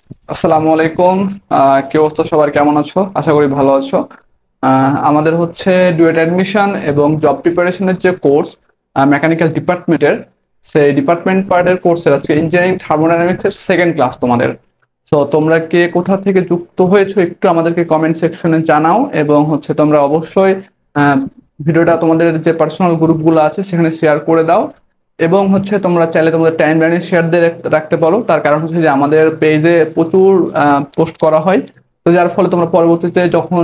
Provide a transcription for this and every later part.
আসসালামু আলাইকুম। কি অবস্থা, সবার কেমন আছো? আশা করি ভালো আছো। আমাদের হচ্ছে ডুয়েট অ্যাডমিশন এবং জব প্রিপারেশনের যে কোর্স মেকানিক্যাল ডিপার্টমেন্টের, সেই ডিপার্টমেন্ট পার্টের কোর্সের আজকে ইঞ্জিনিয়ারিং থার্মোডাইনামিক্সের সেকেন্ড ক্লাস তোমাদের। তো তোমরা কে কোথা থেকে যুক্ত হয়েছো একটু আমাদেরকে কমেন্ট সেকশনে জানাও, এবং হচ্ছে তোমরা অবশ্যই আহ, ভিডিওটা তোমাদের যে পার্সোনাল গ্রুপগুলো আছে সেখানে শেয়ার করে দাও। এবং হচ্ছে তোমরা চাইলে তোমাদের টাইম লাইনে শেয়ার দিয়ে রাখতে পারো, তার কারণ হচ্ছে যে আমাদের পেজে প্রচুর পোস্ট করা হয়। তো যার ফলে তোমরা পরবর্তীতে যখন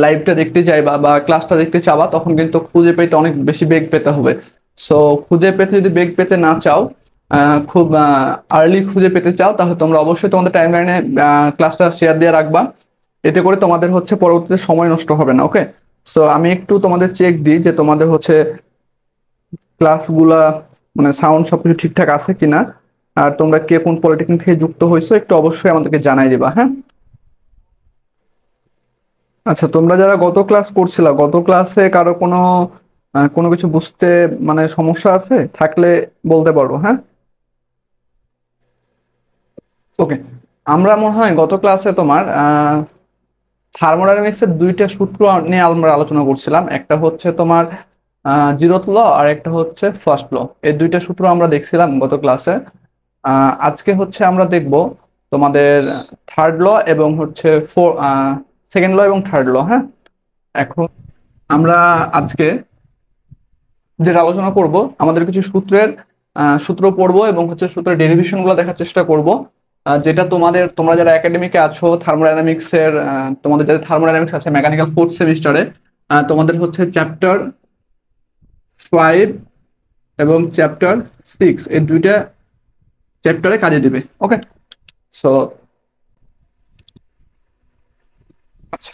লাইভটা দেখতে চাইবা বা ক্লাসটা দেখতে চাবা, তখন কিন্তু খুঁজে পেতে অনেক বেশি বেগ পেতে হবে। সো খুঁজে পেতে যদি বেগ পেতে না চাও, খুব আর্লি খুঁজে পেতে চাও, তাহলে তোমরা অবশ্যই তোমাদের টাইম লাইনে ক্লাসটা শেয়ার দিয়ে রাখবা। এতে করে তোমাদের হচ্ছে পরবর্তীতে সময় নষ্ট হবে না। ওকে, সো আমি একটু তোমাদের চেক দিই যে তোমাদের হচ্ছে ক্লাসগুলা মানে সাউন্ড সবকিছু ঠিকঠাক আছে কিনা। আর তোমরা কে কোন পলিটেকনিক থেকে যুক্ত হয়েছো একটু অবশ্যই আমাদেরকে জানাই দিবা, হ্যাঁ? আচ্ছা, তোমরা যারা গত ক্লাস করছিলা, গত ক্লাসে কারো কোনো কিছু বুঝতে মানে সমস্যা আছে থাকলে বলতে পারো, হ্যাঁ? ওকে, আমরা মনে হয় গত ক্লাসে তোমার থার্মোডাইনামিক্সের দুইটা সূত্র নিয়ে আমরা আলোচনা করছিলাম। একটা হচ্ছে তোমার জিরোথ ল, আর একটা হচ্ছে ফার্স্ট ল। এই দুইটা সূত্র আমরা দেখছিলাম গত ক্লাসে। আজকে হচ্ছে আমরা দেখব তোমাদের থার্ড ল এবং হচ্ছে সেকেন্ড ল এবং থার্ড ল, হ্যাঁ? এখন আমরা আজকে যেটা আলোচনা করব, আমাদের কিছু সূত্র পড়বো এবং হচ্ছে সূত্রের ডেরিভেশন গুলো দেখার চেষ্টা করব। যেটা তোমরা যারা একাডেমিকে আছো থার্মোডাইনামিক্স এর, তোমাদের যাদের থার্মোডাইনামিক্স আছে মেকানিক্যাল ফোর্থ সেমিস্টারে, তোমাদের হচ্ছে চ্যাপ্টার 5 এবং চ্যাপ্টার 6, এই দুইটা চ্যাপ্টারে কাজে দিবে। ওকে, সো আচ্ছা,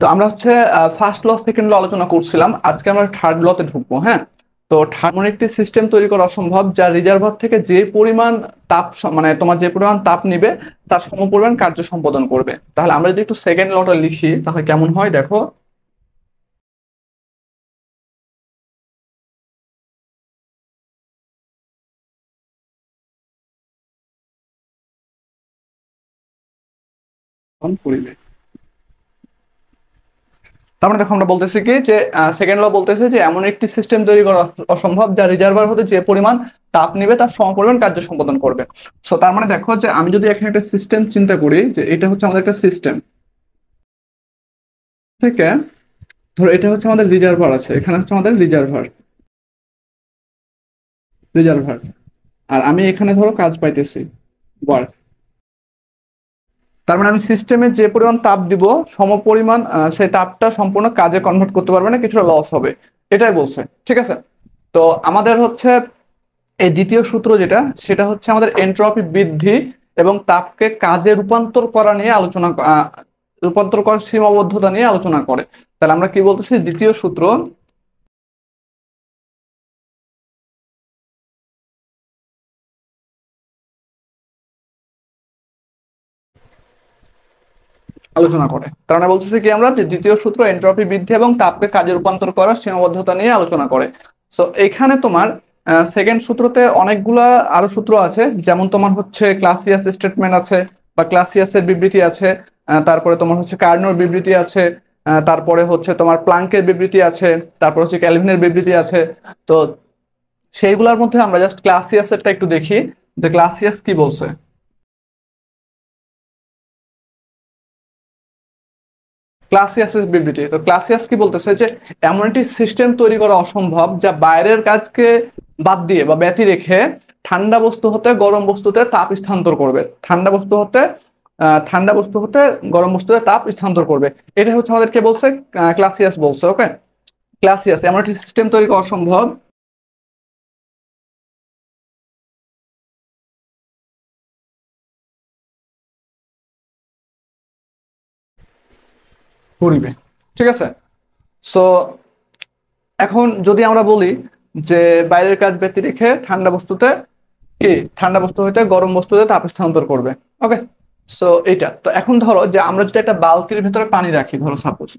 তো আমরা হচ্ছে ফার্স্ট ল সেকেন্ড ল আলোচনা করছিলাম, আজকে আমরা থার্ড লতে ঢুকবো, হ্যাঁ? তো এমন একটি সিস্টেম তৈরি করা অসম্ভব যা রিজার্ভার থেকে যে পরিমাণ মানে তোমার যে পরিমাণ তাপ নিবে তার সমপরিমাণ কার্য সম্পাদন করবে। তাহলে আমরা যদি একটু সেকেন্ড লটা লিখি তাহলে কেমন হয় দেখো। পরিবে, তার মানে দেখো আমরা বলতেছি কি যে সেকেন্ড ল বলতেছে যে এমন একটি সিস্টেম তৈরি করা অসম্ভব যা রিজার্ভার হতে যে পরিমাণ তাপ নিবে তার সমপরিমাণ কার্য সম্পাদন করবে। সো তার মানে দেখো যে আমি যদি এখানে একটা সিস্টেম চিন্তা করি, যে এটা হচ্ছে আমাদের একটা সিস্টেম থেকে, ধরো এটা হচ্ছে আমাদের রিজার্ভার আছে, এখানে হচ্ছে আমাদের রিজার্ভার। আর আমি এখানে ধরো কাজ পাইতেছি, ওয়ার্ক। তার মানে আমি সিস্টেমে যে পরিমাণ তাপ দিব সমপরিমাণ সেই তাপটা সম্পূর্ণ কাজে কনভার্ট করতে পারবে না, কিছুটা লস হবে, এটাই বলছে। ঠিক আছে, তো আমাদের হচ্ছে এই দ্বিতীয় সূত্র যেটা, সেটা হচ্ছে আমাদের এন্ট্রপি বৃদ্ধি এবং তাপকে কাজে রূপান্তর করার সীমাবদ্ধতা নিয়ে আলোচনা করে। তাহলে আমরা কি বলতেছি, দ্বিতীয় সূত্র আলোচনা করে। তার মানে বলতেছি কি আমরা, যে দ্বিতীয় সূত্র এন্ট্রপি বৃদ্ধি এবং তাপকে কাজে রূপান্তর করার সীমাবদ্ধতা নিয়ে আলোচনা করে। সো এখানে তোমার সেকেন্ড সূত্রতে অনেকগুলা আরো সূত্র আছে, যেমন তোমার হচ্ছে ক্লাসিয়াস স্টেটমেন্ট আছে বা ক্লাসিয়াসের বিবৃতি আছে, তারপরে তোমার হচ্ছে কার্নোর বিবৃতি আছে, তারপরে হচ্ছে তোমার প্লাঙ্কের বিবৃতি আছে, তারপর হচ্ছে ক্যালভিনের বিবৃতি আছে। তো সেইগুলোর মধ্যে আমরা জাস্ট ক্লাসিয়াসেরটা একটু দেখি, যে ক্লাসিয়াস কি বলছে। ক্লাসিয়াসের বিবৃতি, তো ক্লাসিয়াস কি বলতেছে যে এমন একটি সিস্টেম তৈরি করা অসম্ভব যা বাইরের কাজকে বাদ দিয়ে বা ব্যতি রেখে ঠান্ডা বস্তু হতে গরম বস্তুতে তাপ স্থানান্তর করবে, ঠান্ডা বস্তু হতে গরম বস্তুতে তাপ স্থানান্তর করবে। এটা হচ্ছে আমাদের কে বলছে, ক্লাসিয়াস বলছে। ওকে, ক্লাসিয়াস এমন একটি সিস্টেম তৈরি করা অসম্ভব করিবে। ঠিক আছে, সো এখন যদি আমরা বলি যে বাইরের কাজ ব্যতি রেখে কি ঠান্ডা বস্তু হইতে গরম বস্তুতে তাপ স্থানান্তর করবে। ওকে, সো এইটা তো এখন ধরো যে আমরা যদি একটা বালতির ভেতরে পানি রাখি, ধরো সাপোজ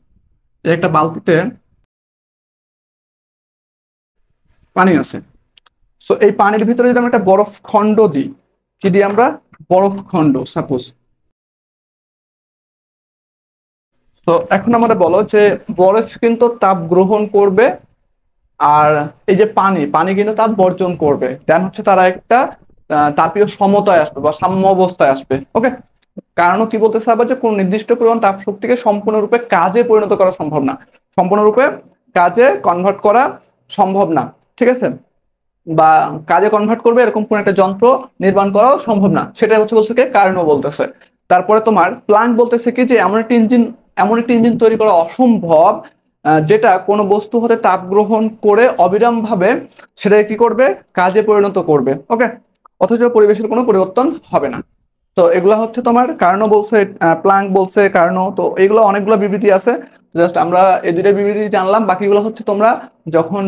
একটা বালতিতে পানি আছে। সো এই পানির ভিতরে যদি আমরা একটা বরফ খন্ড দিই, কি দিই আমরা? বরফখণ্ড সাপোজ। তো এখন আমাদের বলো যে বরফ কিন্তু তাপ গ্রহণ করবে, আর এই যে পানি, পানি কিন্তু তাপ বর্জন করবে, দেন হচ্ছে তারা একটা তাপীয় সমতায় আসবে বা সাম্য অবস্থায় আসবে। ওকে, কারণ কি বলতেছে আবার যে কোন নির্দিষ্ট পরিমাণ তাপ শক্তিকে সম্পূর্ণরূপে কাজে পরিণত করা সম্ভব না, সম্পূর্ণরূপে কাজে কনভার্ট করা সম্ভব না, ঠিক আছে, বা কাজে কনভার্ট করবে এরকম কোন একটা যন্ত্র নির্মাণ করাও সম্ভব না, সেটা হচ্ছে বলছে কি কার্নো বলতেছে। তারপরে তোমার প্লাঙ্ক বলতেছে কি যে এমন একটি ইঞ্জিন তৈরি করা অসম্ভব যেটা কোনো বস্তু হতে তাপ গ্রহণ করে অবিরাম ভাবে সেটাকে কি করবে, কাজে পরিণত করবে। ওকে, অথচ পরিবেশের কোনো পরিবর্তন হবে না। তো এগুলা হচ্ছে তোমার কার্নো বলছে, প্লাঙ্ক বলছে, কার্নো, তো এগুলো অনেকগুলো বিবৃতি আছে। জাস্ট আমরা এই দুইটা বিবৃতি জানলাম, বাকিগুলো হচ্ছে তোমরা যখন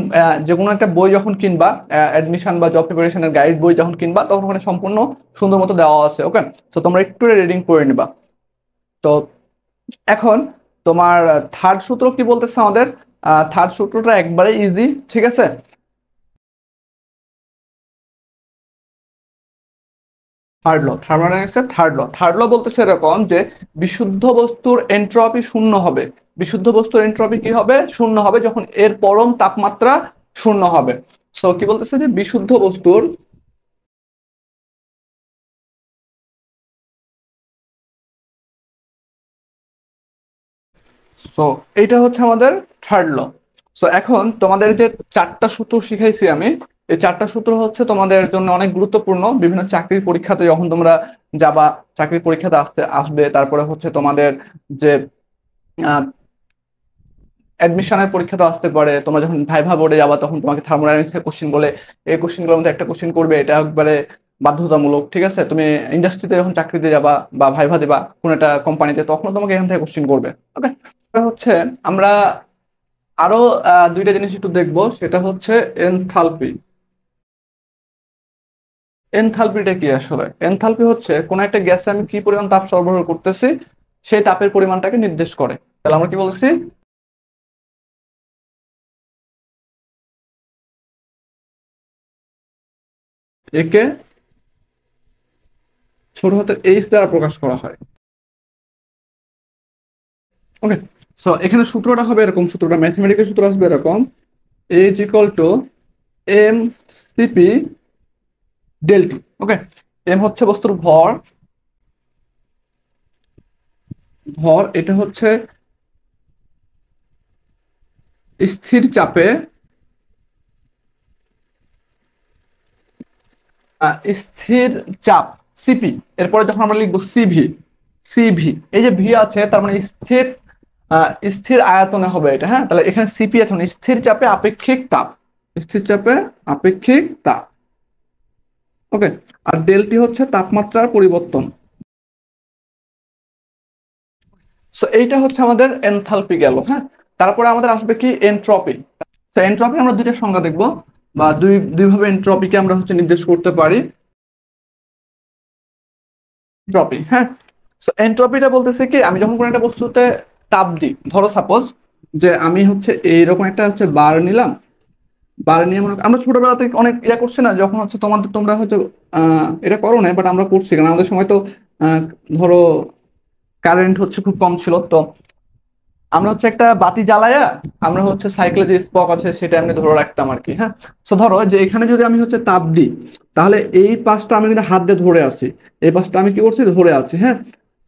যে কোনো একটা বই যখন কিনবা, অ্যাডমিশন বা জব প্রিপারেশনের গাইড বই যখন কিনবা, তখন ওখানে সম্পূর্ণ সুন্দর মতো দেওয়া আছে। ওকে, তো তোমরা একটু রিডিং করে নিবা। তো এখন তোমার থার্ড সূত্র কি বলতেছে আমাদের, থার্ড সূত্রটা একবারে ইজি, ঠিক আছে। থার্ড ল, থার্মোডাইনামিক্সের থার্ড ল বলতেছে এরকম যে বিশুদ্ধ বস্তুর এন্ট্রপি শূন্য হবে। বিশুদ্ধ বস্তুর এন্ট্রপি কি হবে, শূন্য হবে যখন এর পরম তাপমাত্রা শূন্য হবে। সো কি বলতেছে যে বিশুদ্ধ বস্তুর, সো এইটা হচ্ছে আমাদের থার্ড ল। সো এখন তোমাদের যে চারটা সূত্র শিখাইছি আমি, এই চারটা সূত্র হচ্ছে তোমাদের জন্য অনেক গুরুত্বপূর্ণ। বিভিন্ন চাকরির পরীক্ষাতে যখন তোমরা যাবা, চাকরির পরীক্ষাতে আসবে, তারপরে হচ্ছে তোমাদের যে অ্যাডমিশনের পরীক্ষা তো আসতে পারে, তোমরা যখন ভাইভা বোর্ডে যাবা তখন তোমাকে থার্মোডাইনামিক্স এর কোশ্চেন বলে, এই কোশ্চেনগুলোর মধ্যে একটা কোশ্চেন করবে, এটা একবারে বাধ্যতামূলক, ঠিক আছে। তুমি ইন্ডাস্ট্রিতে যখন চাকরিতে যাবা বা ভাইভা দেবা কোন একটা কোম্পানিতে, তখন তোমাকে এখান থেকে কোশ্চেন করবে। ওকে, হচ্ছে আমরা আরো দুইটা জিনিস একটু দেখবো, সেটা হচ্ছে এনথালপি। এনথালপিটা কি আসলে? এনথালপি হচ্ছে কোন একটা গ্যাসে আমি কি পরিমাণ তাপ সরবরাহ করতেছি, সেই তাপের পরিমাণটাকে নির্দেশ করে। তাহলে আমরা কি বলছি, একে ছোট হাতের এইচ দ্বারা প্রকাশ করা হয়। ওকে, সো এখানে সূত্রটা হবে এরকম, সূত্রটা ম্যাথমেটিক্যাল সূত্র আসবে এরকম, H equal to M CP del T. Okay, M হচ্ছে বস্তুর ভর, এটা হচ্ছে স্থির চাপে স্থির চাপ সিপি, এরপরে যখন আমরা লিখবো সিভি, এই যে ভি আছে তার মানে স্থির স্থির আয়তনে হবে এটা, হ্যাঁ। তাহলে এখানে সিপি আছে মানে স্থির চাপে আপেক্ষিক তাপ, স্থির চাপে আপেক্ষিক তাপ। ওকে, আর ডেলটি হচ্ছে তাপমাত্রার পরিবর্তন। সো এইটা হচ্ছে আমাদের এনথালপি গেল, হ্যাঁ। তারপরে আমাদের আসবে কি এনট্রপি। তো এনট্রপি আমরা দুইটা সংজ্ঞা দেখবো, বা দুইভাবে এনট্রপিকে আমরা হচ্ছে নির্দেশ করতে পারি। এনট্রপি, হ্যাঁ। সো এনট্রপিটা বলতেছে কি, আমি যখন কোনো একটা বস্তুতে তাপ দিই, ধরো সাপোজ যে আমি হচ্ছে এইরকম একটা হচ্ছে বার নিলাম, বার নিয়ে মনে আমরা ছোটবেলা থেকে অনেক ইয়া করছি না, যখন হচ্ছে তোমরা হচ্ছে এটা করো না, বাট আমরা করছি, কারণ আমাদের সময় তো আহ, ধরো কারেন্ট হচ্ছে খুব কম ছিল, তো আমরা হচ্ছে একটা বাতি জ্বালায়া আমরা হচ্ছে সাইকেলে যে স্পক আছে সেটা আমি ধরে রাখতাম আর কি, হ্যাঁ। তো ধরো যে এখানে যদি আমি হচ্ছে তাপ দিই, তাহলে এই পাশটা আমি কিন্তু হাত দিয়ে ধরে আছি, এই পাশটা আমি কি করছি, ধরে আছি, হ্যাঁ।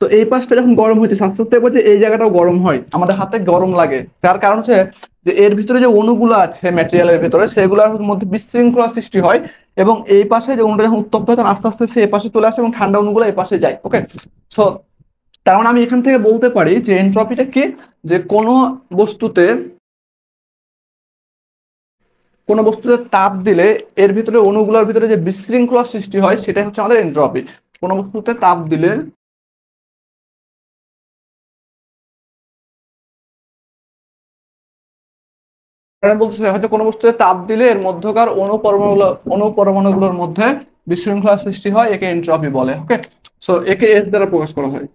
তো এই পাশটা যখন গরম হইতে আস্তে আস্তে দেখবো যে এই জায়গাটাও গরম হয়, আমাদের হাতে গরম লাগে। তার কারণ হচ্ছে যে এর ভিতরে যে অণুগুলো আছে ম্যাটেরিয়ালের ভিতরে, সেগুলোর মধ্যে বিশৃঙ্খলা সৃষ্টি হয়, এবং এই পাশে যে অণুটা যখন উত্তপ্ত হয় তখন আস্তে আস্তে সে এই পাশে চলে আসে এবং ঠান্ডা অণুগুলো এই পাশে যায়। ওকে, সো তার মানে আমি এখান থেকে বলতে পারি যে এনট্রপিটা কি, যে বস্তুতে কোনো বস্তুতে তাপ দিলে এর ভিতরে অণুগুলোর ভিতরে যে বিশৃঙ্খলা সৃষ্টি হয় সেটাই হচ্ছে আমাদের এনট্রপি। কোনো বস্তুতে তাপ দিলে, কারণ বলতেছে হয়তো কোনো বস্তুতে তাপ দিলে এর মধ্যকার অণু পরমাণুগুলোর মধ্যে বিশৃঙ্খলা সৃষ্টি হয়, একে এনট্রপি বলে। ওকে, সো একে এস দ্বারা প্রকাশ করা হয়।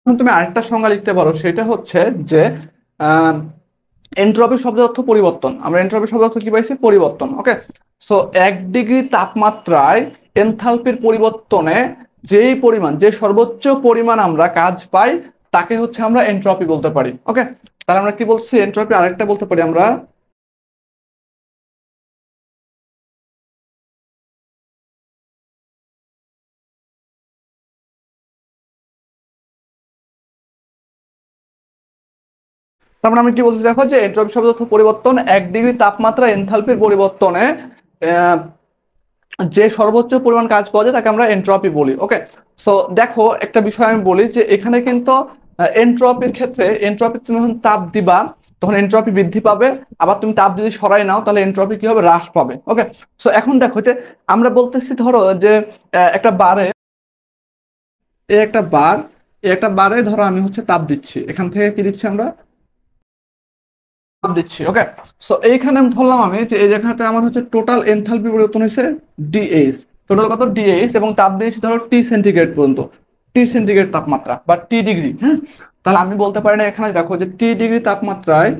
এখন তুমি আরেকটা সংজ্ঞা লিখতে পারো, সেটা হচ্ছে যে এন্ট্রপি শব্দের অর্থ পরিবর্তন, আমরা এন্ট্রপি শব্দের অর্থ কি পাইছি? পরিবর্তন। ওকে, সো 1 ডিগ্রি তাপমাত্রায় এনথালপির পরিবর্তনে যেই পরিমাণ, যে সর্বোচ্চ পরিমাণ আমরা কাজ পাই তাকে হচ্ছে আমরা এন্ট্রপি বলতে পারি। ওকে, তাহলে আমরা কি বলছি? এন্ট্রপি আরেকটা বলতে পারি আমরা, তার মানে আমি কি বলছি দেখো, যে এন্ট্রপি শব্দের অর্থ পরিবর্তন। 1 ডিগ্রি তাপমাত্রা এনথালপির পরিবর্তনে আহ, যে সর্বোচ্চ পরিমাণ কাজ পাওয়া যায় তাকে আমরা এন্ট্রপি বলি। ওকে, সো দেখো একটা বিষয় আমি বলি, যে এখানে কিন্তু এন্ট্রপির ক্ষেত্রে, এন্ট্রপি তুমি যখন তাপ দিবা তখন এন্ট্রপি বৃদ্ধি পাবে, আবার তুমি তাপ যদি সরাই নাও তাহলে এন্ট্রপি কি হবে? হ্রাস পাবে। ওকে, সো এখন দেখো যে আমরা বলতেছি ধরো যে একটা বারে, এই একটা বার, এই একটা বারে ধরো আমি হচ্ছে তাপ দিচ্ছি, এখান থেকে কি দিচ্ছি আমরা? তাপ দিচ্ছি। ওকে, সো এইখানে আমি ধরলাম আমি যে এই জায়গাতে আমার হচ্ছে টোটাল এনথালপি পরিবর্তন হয়েছে ডিএইচ, টোটাল কত? ডিএইচ, এবং তাপ দিয়েছি ধরো টি সেন্টিগ্রেড পর্যন্ত, টি সেন্টিগ্রেড তাপমাত্রা বা টি ডিগ্রি। হ্যাঁ, তাহলে আমি বলতে পারি না এখানে দেখো যে টি ডিগ্রি তাপমাত্রায়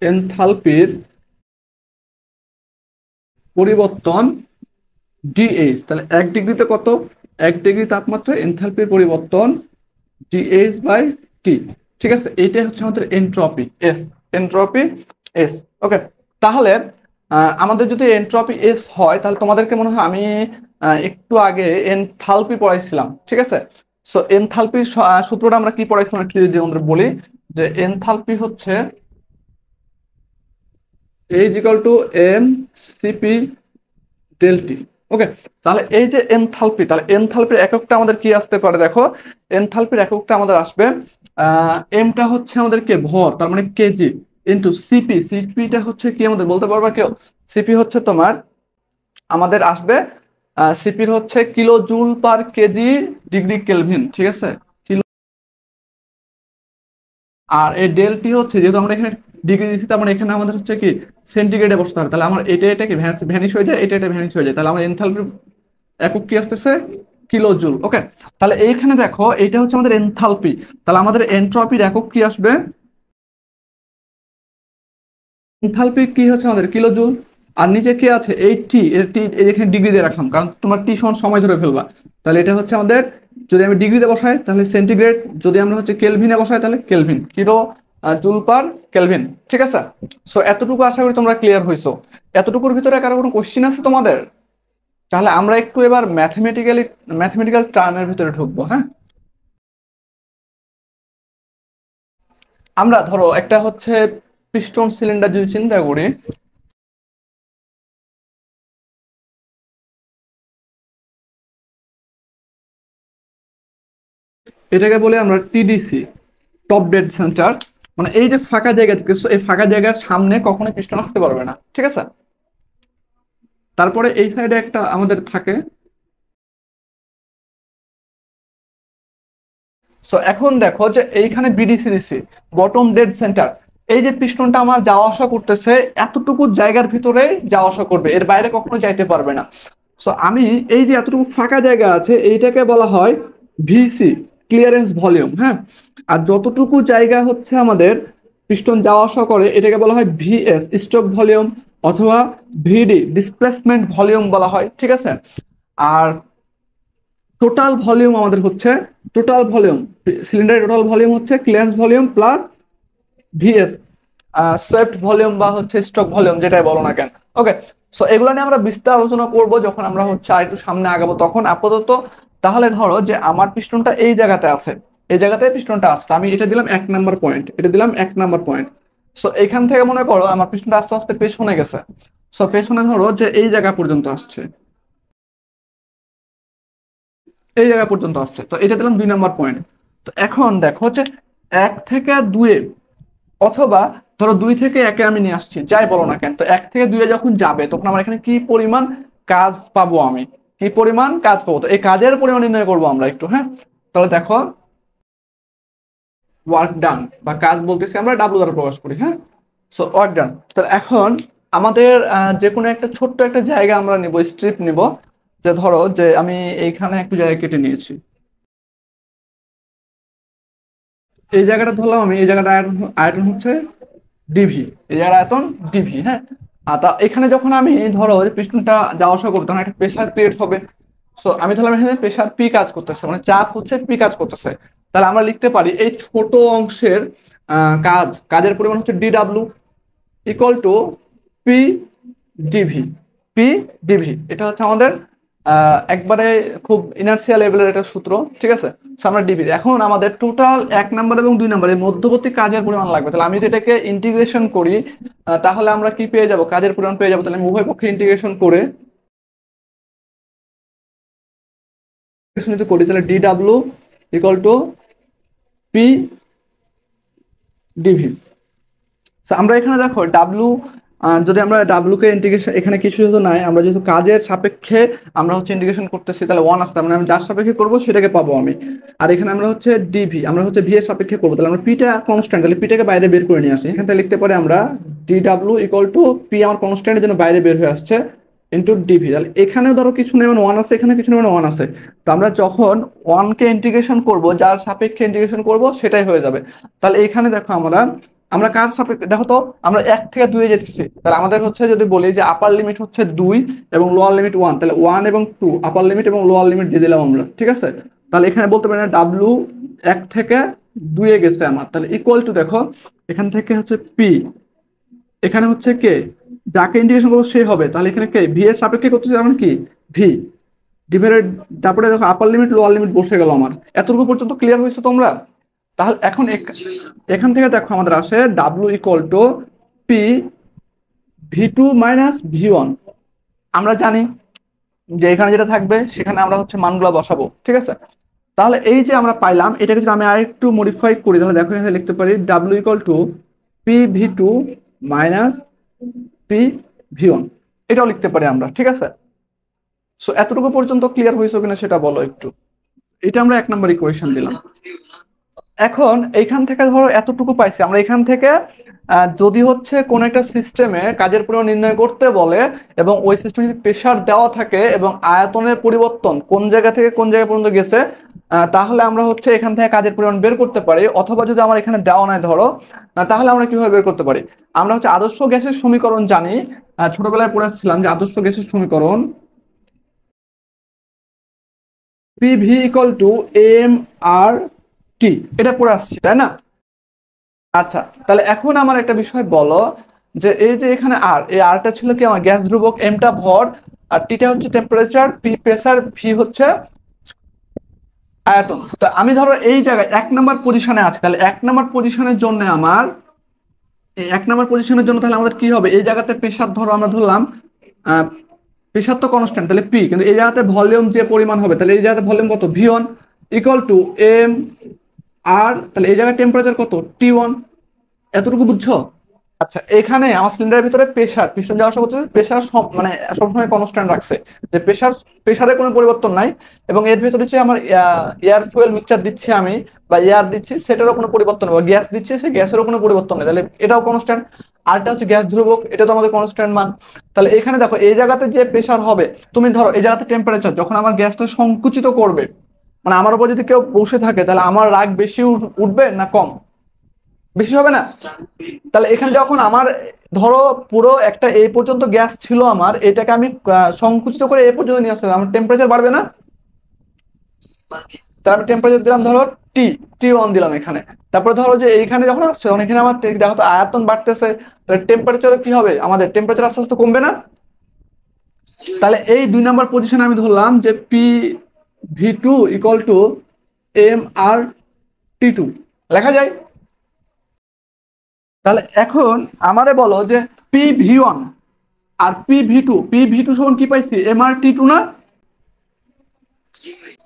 এনথালপির পরিবর্তন ডিএইচ, তাহলে 1 ডিগ্রিতে কত? 1 ডিগ্রি তাপমাত্রায় এনথালপির পরিবর্তন ডিএইচ বাই টি। ঠিক আছে, এইটাই হচ্ছে আমাদের এন্ট্রপি এস, এন্ট্রপি এস। ওকে, তাহলে আমাদের যদি এন্ট্রপি এস হয় তাহলে তোমাদেরকে মনে হয় আমি একটু আগে এনথালপি পড়াইছিলাম। ঠিক আছে, সো এনথালপির সূত্রটা আমরা কি পড়াইছিলাম একটু যদি আমাদের বলি, যে এনথালপি হচ্ছে a is equal to M CP del T. Okay, তাহলে এই যে এনথালপি, তাহলে এনথালপির এককটা আমাদের কি আসতে পারে দেখো, এনথালপির এককটা আমাদের আসবে এমটা হচ্ছে আমাদের কে ভর, তার মানে কেজি, ইনটু সিপি, সিপিটা হচ্ছে কি আমাদের বলতে পারবা কেউ? সিপি হচ্ছে তোমার আমাদের আসবে, সিপির হচ্ছে kilo joule per KG degree kelvin. ঠিক আছে, কিলো। আর এই ডেলটি হচ্ছে, যেহেতু আমরা এখানে ডিগ্রি দিচ্ছি তার মানে এখানে আমাদের হচ্ছে কি সেন্টিগ্রেডে বসতে হবে, তাহলে আমার এটা এটা কি ভ্যানিশ হয়ে যায়, এটা এটা ভ্যানিশ হয়ে যায়, তাহলে আমার এনথালপির একক কি আসতেছে? Kilo joule. ওকে, তাহলে এইখানে দেখো এইটা হচ্ছে আমাদের এনথালপি, তাহলে আমাদের এন্ট্রপির একক কি আসবে? এনথালপি কি হচ্ছে আমাদের? Kilo joule. আর নিচে কি আছে? এই টি, এর টি এখানে ডিগ্রি দিয়ে রাখলাম কারণ তোমার টি সমান সময় ধরে ফেলবা, তাহলে এটা হচ্ছে আমাদের, যদি আমি ডিগ্রিতে বসাই তাহলে সেন্টিগ্রেড, যদি আমরা হচ্ছে কেলভিনে বসাই তাহলে kelvin, kilo joule per kelvin. ঠিক আছে, সো এতটুকু আশা করি তোমরা ক্লিয়ার হইছো। এতটুকুর ভিতরে কারো কোনো কোশ্চিন আছে তোমাদের? তাহলে আমরা একটু এবার ম্যাথমেটিক্যাল টার্মের ভিতরে ঢুকবো। হ্যাঁ, আমরা ধরো একটা হচ্ছে পিস্টন সিলিন্ডার যদি চিন্তা করি, এটাকে বলে আমরা টিডিসি, টপ ডেড সেন্টার। মানে এই যে ফাঁকা জায়গা থেকে, এই ফাঁকা জায়গার সামনে কখনো পিস্টন আসতে পারবে না। ঠিক আছে, তারপরে এই সাইডে একটা আমাদের থাকে। সো এখন দেখো যে এইখানে বিডিসি দিছি, বটম ডেড সেন্টার। এই যে পিস্টনটা আমার যাওয়া আসা করতেছে এতটুকু জায়গার ভিতরে যাওয়া আসা করবে, এর বাইরে কখনো যাইতে পারবে না। সো আমি এই যে এতটুকু ফাঁকা জায়গা আছে এইটাকে বলা হয় ভিসি, ক্লিয়ারেন্স ভলিউম। হ্যাঁ, আর যতটুকু জায়গা হচ্ছে আমাদের পিস্টন যাওয়া আসা করে এটাকে বলা হয় ভিএস, স্ট্রোক ভলিউম, অথবা ভিডি, ডিসপ্লেসমেন্ট ভলিউম বলা হয়। ঠিক আছে, আর টোটাল ভলিউম আমাদের হচ্ছে, টোটাল ভলিউম, সিলিন্ডারের টোটাল ভলিউম হচ্ছে clearance volume plus VS, swept volume বা হচ্ছে স্টক ভলিউম, যেটাই বলো না কেন। ওকে, সো এগুলো নিয়ে আমরা বিস্তার আলোচনা করব যখন আমরা হচ্ছে আর একটু সামনে আগাবো তখন। আপাতত তাহলে ধরো যে আমার পিস্টনটা এই জায়গাতে আছে, এই জায়গাতে পিস্টনটা আসছে, আমি এটা দিলাম 1 নাম্বার পয়েন্ট, এটা দিলাম 1 নাম্বার পয়েন্ট। সো এখান থেকে মনে করো আমার পিস্টনটা আস্তে আস্তে পেছনে গেছে, সো পেছনে ধরো যে এই জায়গা পর্যন্ত আসছে, এই জায়গা পর্যন্ত আসছে, তো এটা দিলাম 2 নাম্বার পয়েন্ট। তো এখন দেখো যে 1 থেকে 2-এ, অথবা ধরো 2 থেকে 1-এ আমি নিয়ে আসছি, যাই বলো না কেন, তো 1 থেকে 2-এ যখন যাবে তখন আমার এখানে কি পরিমাণ কাজ পাবো, আমি কি পরিমাণ কাজ পাবো, তো এই কাজের পরিমাণ নির্ণয় করবো আমরা একটু। হ্যাঁ, তাহলে দেখো ওয়ার্ক ডান, বা কাজ বলতেছি আমরা ডাব্লু দ্বারা প্রকাশ করি। হ্যাঁ, সো ওয়ার্ক ডান। তো এখন আমাদের যে কোনো একটা ছোট্ট একটা জায়গা আমরা নিব, স্ট্রিপ নিব, যে ধরো যে আমি এইখানে একটু জায়গা কেটে নিয়েছি, এই জায়গাটা ধরলাম আমি, এই জায়গাটা আয়তন আয়তন হচ্ছে ডিভি, এই জায়গার আয়তন ডিভি, হ্যাঁ। আর তা এখানে যখন আমি ধরো যে পিস্টনটা যাওয়া আসা করবো তখন একটা প্রেসার ক্রিয়েট হবে। সো আমি ধরলাম এখানে প্রেসার পি কাজ করতেছে, মানে চাপ হচ্ছে পি কাজ করতেছে। তাহলে আমরা লিখতে পারি এই ছোট অংশের কাজের পরিমাণ হচ্ছে DW equal to P DV. P DV এটা হচ্ছে আমাদের একবারে খুব ইনার্সিয়া লেভেলের একটা সূত্র, ঠিক আছে। So আমরা ডিভি, এখন আমাদের টোটাল 1 নম্বর এবং 2 নম্বরের মধ্যবর্তী কাজের পরিমাণ লাগবে। তাহলে আমি যদি এটাকে ইন্টিগ্রেশন করি তাহলে আমরা কি পেয়ে যাব, কাজের পরিমাণ পেয়ে যাবো। তাহলে আমি উভয় পক্ষে ইন্টিগ্রেশন করে যদি করি তাহলে DW equal to P DV. আমরা এখানে দেখো ডাব্লু, যদি আমরা ডাব্লু কে ইন্টিগ্রেশন, এখানে কিছু যেহেতু নাই, আমরা যেহেতু কাজের সাপেক্ষে আমরা হচ্ছে ইন্টিগ্রেশন করতেছি, তাহলে ওয়ান আসতে মানে আমি যার সাপেক্ষে করবো সেটাকে পাবো আমি। আর এখানে আমরা হচ্ছে ডিভি, আমরা হচ্ছে ভি এর সাপেক্ষে করবো, তাহলে আমরা পিটা কনস্ট্যান্ট, তাহলে পিটাকে বাইরে বের করে নিয়ে আসি। এখান থেকে লিখতে পারি আমরা D W equal to P, আমার কনস্ট্যান্টের জন্য বাইরে বের হয়ে আসছে, ইন্টু ডিভি। তাহলে এখানেও ধরো কিছু নেই মানে ওয়ান আছে, এখানে কিছু নেই মানে ওয়ান আছে। তো আমরা যখন ওয়ানকে ইন্টিগ্রেশন করব, যার সাপেক্ষে ইন্টিগ্রেশন করব সেটাই হয়ে যাবে। তাহলে এখানে দেখো আমরা আমরা কার সাপেক্ষে দেখো তো, আমরা 1 থেকে 2 যেতেছি, তাহলে আমাদের হচ্ছে যদি বলি যে আপার লিমিট হচ্ছে 2 এবং লোয়ার লিমিট 1, তাহলে 1 এবং 2 আপার লিমিট এবং লোয়ার লিমিট দিয়ে দিলাম আমরা, ঠিক আছে। তাহলে এখানে বলতে পারি না ডাব্লু 1 থেকে 2 গেছে আমার, তাহলে ইকুয়াল টু দেখো এখান থেকে হচ্ছে পি, এখানে হচ্ছে কে, যাকে ইন্টিগ্রেশন করবো সে হবে, তাহলে এখানে কে ভি এর সাপেক্ষে করতেছে মানে কি ভি ডিভাইডেড, তারপরে দেখো আপার লিমিট লোয়ার লিমিট বসে গেল আমার। এতটুকু পর্যন্ত ক্লিয়ার হয়েছে তোমরা? তাহলে এখন এখান থেকে দেখো আমাদের আসে W equal to P ভি2 minus V1. আমরা জানি যে এখানে যেটা থাকবে সেখানে আমরা হচ্ছে মানগুলো বসাবো, ঠিক আছে। তাহলে এই যে আমরা পাইলাম, এটাকে যদি আমি আরেকটু মডিফাই করি তাহলে দেখো এখানে লিখতে পারি W equal to P ভি2 minus P V1, এটাও লিখতে পারি আমরা, ঠিক আছে। সো এতটুকু পর্যন্ত ক্লিয়ার হয়েছে কিনা সেটা বলো একটু। এটা আমরা 1 নম্বর ইকুয়েশন দিলাম। এখন এইখান থেকে ধরো এতটুকু পাইছি আমরা, এখান থেকে যদি হচ্ছে কোন একটা সিস্টেমে কাজের পরিমাণ নির্ণয় করতে বলে এবং ওই সিস্টেমে যদি প্রেসার দেওয়া থাকে এবং আয়তনের পরিবর্তন কোন জায়গা থেকে কোন জায়গা পর্যন্ত গেছে, তাহলে আমরা হচ্ছে এখান থেকে কাজের পরিমাণ বের করতে পারি। অথবা যদি আমার এখানে দেওয়া নাই ধরো, তাহলে আমরা কিভাবে বের করতে পারি, আমরা হচ্ছে আদর্শ গ্যাসের সমীকরণ জানি, ছোটবেলায় পড়েছিলাম যে আদর্শ গ্যাসের সমীকরণ পিভি ইকুয়াল টু এম আর টি, এটা পড়ে আসছি তাই না? আচ্ছা, তাহলে এখন আমার একটা বিষয় বলো যে এই যে এখানে আর, এই আরটা ছিল কি আমার গ্যাস ধ্রুবক, এমটা ভর, আর টিটা হচ্ছে টেম্পারেচার, পি প্রেসার, ভি হচ্ছে আয়তন। তো আমি ধরো এই জায়গায় 1 নম্বর পজিশনে আছে, তাহলে 1 নম্বর পজিশনের জন্য আমার, এই 1 নম্বর পজিশনের জন্য তাহলে আমাদের কি হবে, এই জায়গাতে প্রেসার ধরো আমরা ধরলাম প্রেসার তো কনস্ট্যান্ট, তাহলে পি, কিন্তু এই জায়গাতে ভলিউম যে পরিমাণ হবে, তাহলে এই জায়গাতে ভলিউম কত ভি1 ইকুয়াল টু এম আর, তাহলে এই জায়গায় টেম্পারেচার কত টি1, এতটুকু বুঝছো? আচ্ছা, এখানে আমার সিলিন্ডারের ভিতরে প্রেসার, পিস্টন যাওয়া আসা করতেছে, প্রেসার মানে সবসময় কনস্ট্যান্ট রাখছে, যে প্রেসারে কোনো পরিবর্তন নাই। এবং এর ভিতরে যে আমার এয়ার ফুয়েল মিক্সচার দিচ্ছি আমি বা এয়ার দিচ্ছি সেটারও কোনো পরিবর্তন নেই, গ্যাস দিচ্ছি সে গ্যাসেরও কোনো পরিবর্তন নেই, তাহলে এটাও কনস্ট্যান্ট। আরটা হচ্ছে গ্যাস ধ্রুবক, এটা তো আমাদের কনস্ট্যান্ট মান। তাহলে এখানে দেখো এই জায়গাতে যে প্রেসার হবে, তুমি ধরো এই জায়গাতে টেম্পারেচার, যখন আমার গ্যাসটা সংকুচিত করবে, মানে আমার উপর যদি কেউ বসে থাকে তাহলে আমার রাগ বেশি উঠবে না কম, বেশি হবে না? তাহলে এখানে যখন আমার ধরো পুরো একটা এই পর্যন্ত গ্যাস ছিল আমার, এটাকে আমি সংকুচিত করে এই পর্যন্ত নিয়ে আসলাম, আমার টেম্পারেচার বাড়বে না? তাহলে আমি টেম্পারেচার দিলাম ধরো টি, টি1 দিলাম এখানে। তারপরে ধরো যে এইখানে যখন আসছে তখন এখানে আমার দেখো তো আয়তন বাড়তেছে, তাহলে টেম্পারেচার কি হবে, আমাদের টেম্পারেচার আস্তে আস্তে কমবে না? তাহলে এই 2 নম্বর পজিশনে আমি ধরলাম যে P V equal to M R T লেখা যায়। তাহলে এখন আমারে বলো যে পি ভি1 আর পি ভি টু সমান কি পাইছি এম আর টি টু না?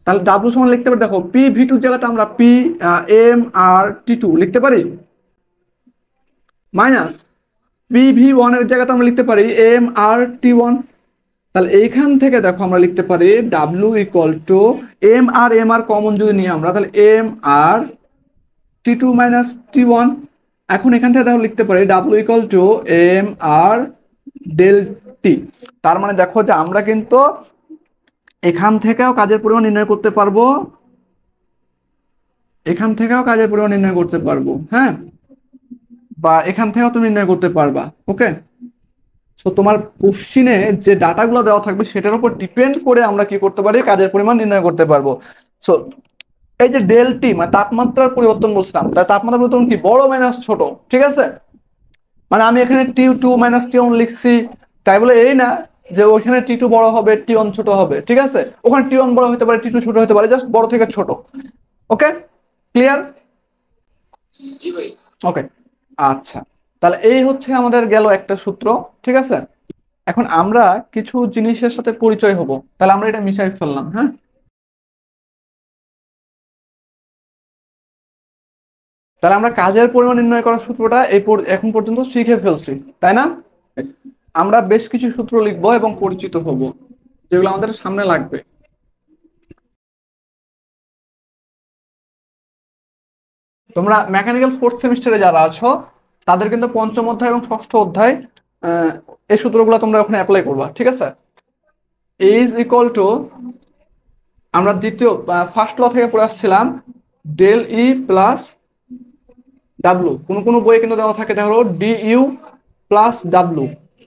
তাহলে ডাব্লু সমান লিখতে পারি, দেখো পি ভি টুর জায়গাটা আমরা পি এম আর টি2 লিখতে পারি, মাইনাস পি ভি1 এর জায়গাটা আমরা লিখতে পারি এম আর টি1। তাহলে এইখান থেকে দেখো আমরা লিখতে পারি W equal to M R common যদি নিই আমরা, তাহলে এম আর টি2 মাইনাস টি1। এখন এখান থেকে দেখো লিখতে পারি W equal to M R del T. তার মানে দেখো যে আমরা কিন্তু এখান থেকেও কাজের পরিমাণ নির্ণয় করতে পারবো এখান থেকেও কাজের পরিমাণ নির্ণয় করতে পারবো, হ্যাঁ, বা এখান থেকেও তুমি নির্ণয় করতে পারবা। ওকে, সো তোমার কোশ্চিনে যে ডাটাগুলো দেওয়া থাকবে সেটার উপর ডিপেন্ড করে আমরা কি করতে পারি, কাজের পরিমাণ নির্ণয় করতে পারবো। সো এই যে ডেল টি মানে তাপমাত্রার পরিবর্তন বলছিলাম, তাই তাপমাত্রার পরিবর্তন কি বড় মাইনাস ছোট, ঠিক আছে? মানে আমি এখানে টি টু মাইনাস টি ওয়ান লিখছি, তাই বলে এই না যে ওইখানে টি টু বড় হবে টি ওয়ান ছোট হবে, ঠিক আছে? ওখানে টি ওয়ান বড় হতে পারে টি টু ছোট হতে পারে, জাস্ট বড় থেকে ছোট। ওকে, ক্লিয়ার? ওকে, আচ্ছা, তাহলে এই হচ্ছে আমাদের গেল একটা সূত্র, ঠিক আছে? এখন আমরা কিছু জিনিসের সাথে পরিচয় হব, তাহলে আমরা এটা মিশাই ফেললাম, হ্যাঁ। তাহলে আমরা কাজের পরিমাণ নির্ণয় করার সূত্রটা এখন পর্যন্ত শিখে ফেলছি, তাই না? আমরা বেশ কিছু সূত্র লিখবো এবং পরিচিত হব, যেগুলো আমাদের সামনে লাগবে। তোমরা মেকানিক্যাল ফোর্থ সেমিস্টারে যারা আছো তাদের কিন্তু পঞ্চম অধ্যায় এবং ষষ্ঠ অধ্যায় আহ, এই সূত্রগুলো তোমরা ওখানে অ্যাপ্লাই করবা, ঠিক আছে? ইজ ইকুয়াল টু, আমরা দ্বিতীয় ফার্স্ট ল থেকে পড়ে আসছিলাম, ডেল ই প্লাস ডাব্লু। কোনো কোনো বইয়ে কিন্তু দেওয়া থাকে দেখো ডি ইউ প্লাস ডাব্লু,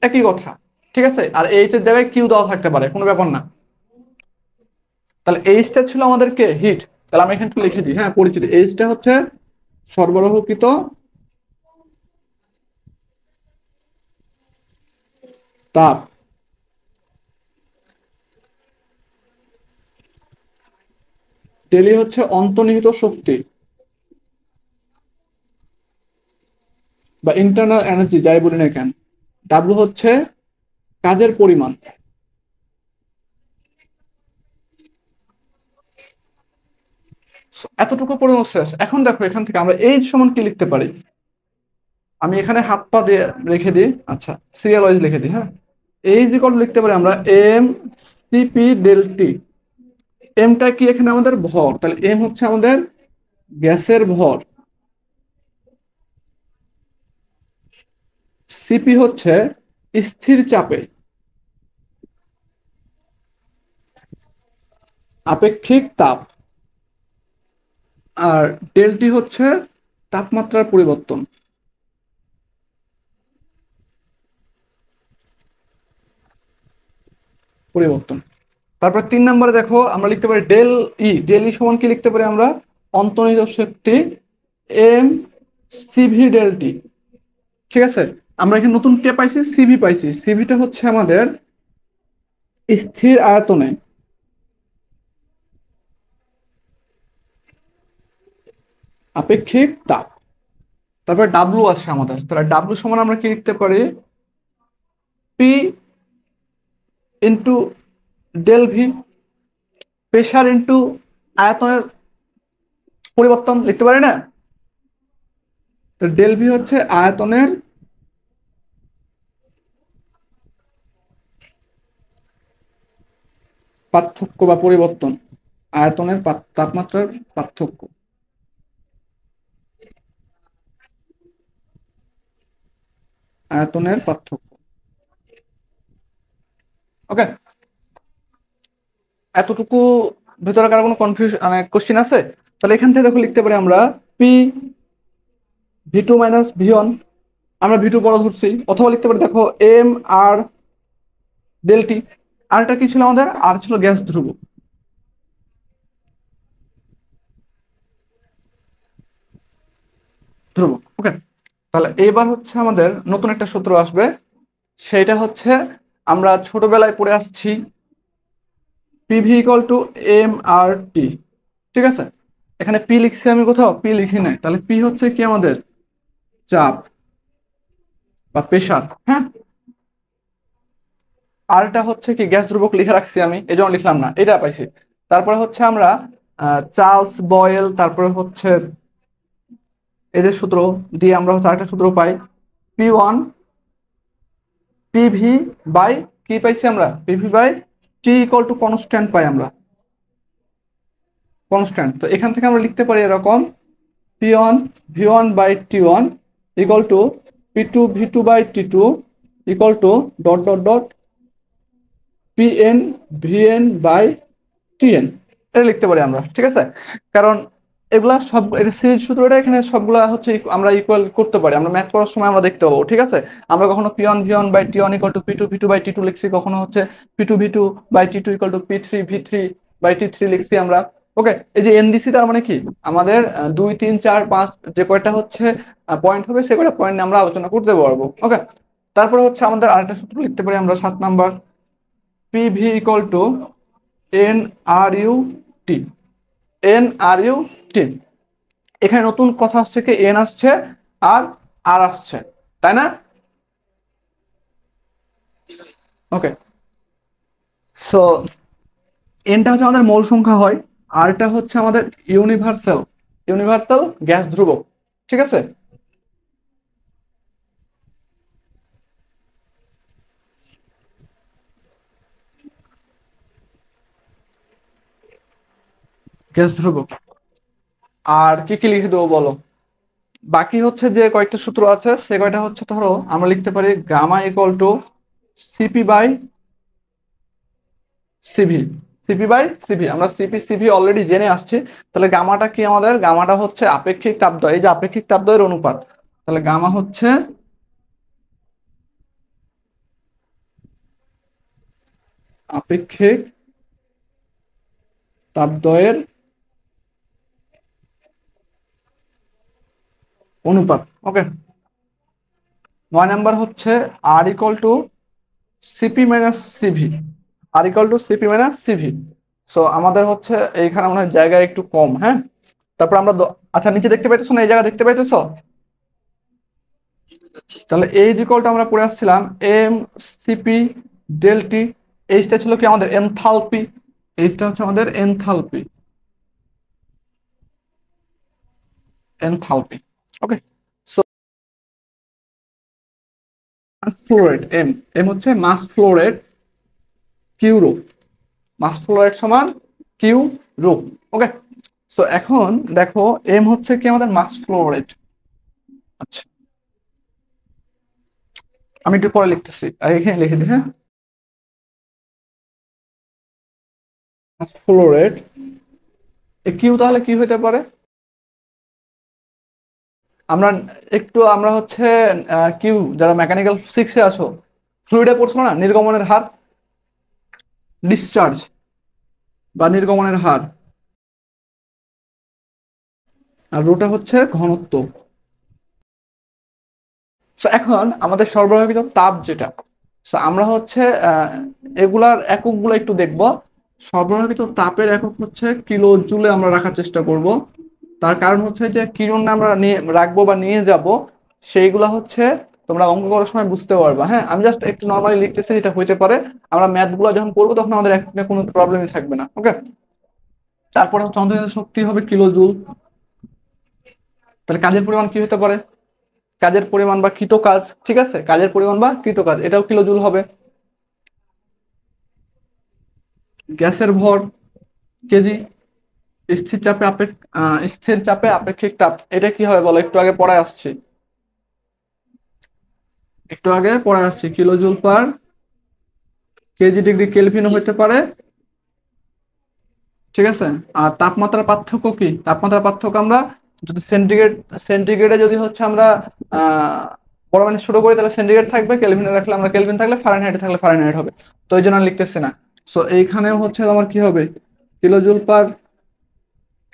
একই কথা, ঠিক আছে? আর এইচ এর জায়গায় কিউ দেওয়া থাকতে পারে, কোনো ব্যাপার না। তাহলে এইচটা ছিল আমাদেরকে হিট, তাহলে আমি এখানে একটু লিখে দিই, হ্যাঁ, পরিচিত। এইচটা হচ্ছে সরবরাহকৃত তাপ, ডেলি হচ্ছে অন্তর্নিহিত শক্তি বা ইন্টারনাল এনার্জি, যাই বলি না কেন। ডাব্লু হচ্ছে কাজের পরিমাণ। So, এতটুকু পরিমাণ শেষ। এখন দেখো এখান থেকে আমরা এইচ সমান কি লিখতে পারি। আমি এখানে হাত পা দিয়ে রেখে দিই, আচ্ছা, সিরিয়াল ওয়াইজ লিখে দিই, হ্যাঁ। এইচ ইকুয়াল লিখতে পারি আমরা এম সিপি ডেল টি। এমটা কি এখানে আমাদের ভর, তাহলে এম হচ্ছে আমাদের গ্যাসের ভর, সিপি হচ্ছে স্থির চাপে, আপেক্ষিক তাপ, আর ডেলটি হচ্ছে তাপমাত্রার পরিবর্তন, পরিবর্তন। তারপর 3 নম্বরে দেখো আমরা লিখতে পারি ডেল ই। ডেল ই সমান কি লিখতে পারি আমরা, অন্তর্নিহিত শক্তি এম সিভি ডেল টি, ঠিক আছে? আমরা এখানে নতুন কে পাইছি, সিভি পাইছি। সিভিটা হচ্ছে আমাদের স্থির আয়তনে আপেক্ষিক তাপ। তারপরে ডাব্লু আছে আমাদের, তাহলে ডাব্লু সমান আমরা কি লিখতে পারি, P into del V, pressure into আয়তনের পরিবর্তন লিখতে পারি না? তো ডেল ভি হচ্ছে আয়তনের পার্থক্য বা পরিবর্তন, আয়তনের তাপমাত্রার পার্থক্য, আয়তনের পার্থক্য। ওকে, এতটুকু ভেতরে কারো কোনো কনফিউশন মানে কোশ্চিন আছে? তাহলে এখান থেকে দেখো লিখতে পারি আমরা P V two minus V one, আমরা ভি টু বড় ধরছি, অথবা লিখতে পারি দেখো এম আর ডেল টি। আর এটা কি ছিল আমাদের, আর ছিল গ্যাস ধ্রুব, ধ্রুব। ওকে, তাহলে এইবার হচ্ছে আমাদের নতুন একটা সূত্র আসবে, সেটা হচ্ছে আমরা ছোটবেলায় পড়ে আসছি, পিভি ইকুয়াল টু এম আর টি, ঠিক আছে? এখানে পি লিখছি আমি, কোথাও পি লিখি নাই, তাহলে পি হচ্ছে কি আমাদের চাপ বা প্রেশার, হ্যাঁ। আর এটা হচ্ছে কি গ্যাস ধ্রুবক লিখে রাখছি আমি, এই জন্য লিখলাম না, এটা পাইছি। তারপরে হচ্ছে আমরা চার্লস বয়েল, তারপরে হচ্ছে এদের সূত্র দিয়ে আমরা হচ্ছে আরেকটা সূত্র পাই, পি ওয়ান পিভি বাই, কি পাইছি আমরা, PV by T equal to constant পাই আমরা, কনস্ট্যান্ট। তো এখান থেকে আমরা লিখতে পারি এরকম, P one V one by T one equal to P two V two by T two equal to dot dot dot P N V N by T N, এটা লিখতে পারি আমরা, ঠিক আছে? কারণ এগুলা সব এটা সিরিজ সূত্রটা এখানে সবগুলা হচ্ছে আমরা ইকুয়াল করতে পারি, আমরা ম্যাথ করার সময় আমরা দেখতে পাবো, ঠিক আছে। আমরা কখনো P1 V1/T1 equal to P2 V2/T2 লিখছি, কখনো হচ্ছে P2 V2/T2 equal to P3 V3/T3 লিখছি আমরা। ওকে, এই যে এনডিসি তার মানে কি আমাদের 2 3 4 5 যে কয়টা হচ্ছে পয়েন্ট হবে সে কয়টা পয়েন্ট নিয়ে আমরা আলোচনা করতে পারবো। ওকে, তারপরে হচ্ছে আমাদের আরেকটা সূত্র লিখতে পারি আমরা 7 number, PV equal to NRUT। NRUT, এখানে নতুন কথা আসছে কি এন আসছে আর আর আসছে, তাই না? ওকে, সো এনটা হচ্ছে আমাদের মৌল সংখ্যা হয়, আরটা হচ্ছে আমাদের ইউনিভার্সাল ইউনিভার্সাল গ্যাস ধ্রুবক, ঠিক আছে। গ্যাস ধ্রুবক। আর কি কি লিখে দেবো বলো? বাকি হচ্ছে যে কয়েকটা সূত্র আছে সে কয়টা হচ্ছে ধরো আমরা লিখতে পারি gamma equal two CP/CV। CP/CV, আমরা CP/CV অলরেডি জেনে আসছি। তাহলে গামাটা কি আমাদের? গামাটা হচ্ছে আপেক্ষিক তাপদ্বয়, এই যে আপেক্ষিক তাপদ্বয়ের অনুপাত। তাহলে গামা হচ্ছে আপেক্ষিক তাপদ্বয়ের অনুপাত। ওকে, 9 নাম্বার হচ্ছে R equal to CP-CV। R equal to CP-CV। So আমাদের হচ্ছে এইখানে মনে হয় জায়গা একটু কম, হ্যাঁ। তারপর আমরা আচ্ছা নিচে দেখতে পাইতেছো না, এই জায়গা দেখতে পাইতেছো? তাহলে এই যে কলটা আমরা পড়ে আসছিলাম M CP∆T, এইচটা ছিল কি আমাদের এনথালপি, এইচটা হচ্ছে আমাদের enthalpy. Enthalpy, okay. So mass flow rate M, M হচ্ছে mass flow rate, Q rho, mass flow rate সমান কিউ রো। ওকে, সো এখন দেখো এম হচ্ছে কি আমাদের মাস ফ্লো রেট। আচ্ছা, আমি একটু পরে লিখতেছি, আর এখানে লিখে দিই, হ্যাঁ। মাস ফ্লো রেট, কিউ তাহলে কি হতে পারে? আমরা আমরা হচ্ছে কিউ যারা মেকানিক্যাল 6-এ আছো, ফ্লুইডে পড়ছো না, নির্গমনের হার, ডিসচার্জ বা নির্গমনের হার, আর রোটা হচ্ছে ঘনত্ব। সো এখন আমাদের সরবরাহকৃত তাপ যেটা, সো আমরা হচ্ছে এগুলার এককগুলো একটু দেখব। সরবরাহকৃত তাপের একক হচ্ছে কিলো জুলে আমরা রাখার চেষ্টা করব। তার কারণ হচ্ছে যে কিরণ আমরা নিয়ে রাখবো বা নিয়ে যাব, সেইগুলা হচ্ছে তোমরা অঙ্ক করার সময় বুঝতে পারবা। হ্যাঁ, আমি জাস্ট একটু নর্মালি লিখতেছি, যেটা হইতে পারে আমরা ম্যাথ গুলো যখন করবো তখন আমাদের একটা কোনো প্রবলেমই থাকবে না। ওকে, তারপরে হচ্ছে আমাদের শক্তি হবে কিলো জুল। তাহলে কাজের পরিমাণ কি হতে পারে? কাজের পরিমাণ বা কৃত কাজ, ঠিক আছে, কাজের পরিমাণ বা কৃত কাজ, এটাও কিলো জুল হবে। গ্যাসের ভর কেজি, স্থির চাপে স্থির চাপে আপেক্ষিক তাপ, এটা কি হবে বলো? একটু আগে পড়ায় আসছি, kilo joule per KG degree কেলভিনও হতে পারে, ঠিক আছে। আর তাপমাত্রার পার্থক্য কি? তাপমাত্রার পার্থক্য আমরা যদি সেন্টিগ্রেডে যদি হচ্ছে আমরা আহ বড় মানে ছোট করি তাহলে সেন্টিগ্রেড থাকবে, কেলভিনে রাখলে আমরা কেলভিন, থাকলে ফারেনহাইটে থাকলে ফারেনহাইট হবে। তো এই জন্য আমি লিখতেছি না। সো এইখানেও হচ্ছে আমার কি হবে? Kilo joule per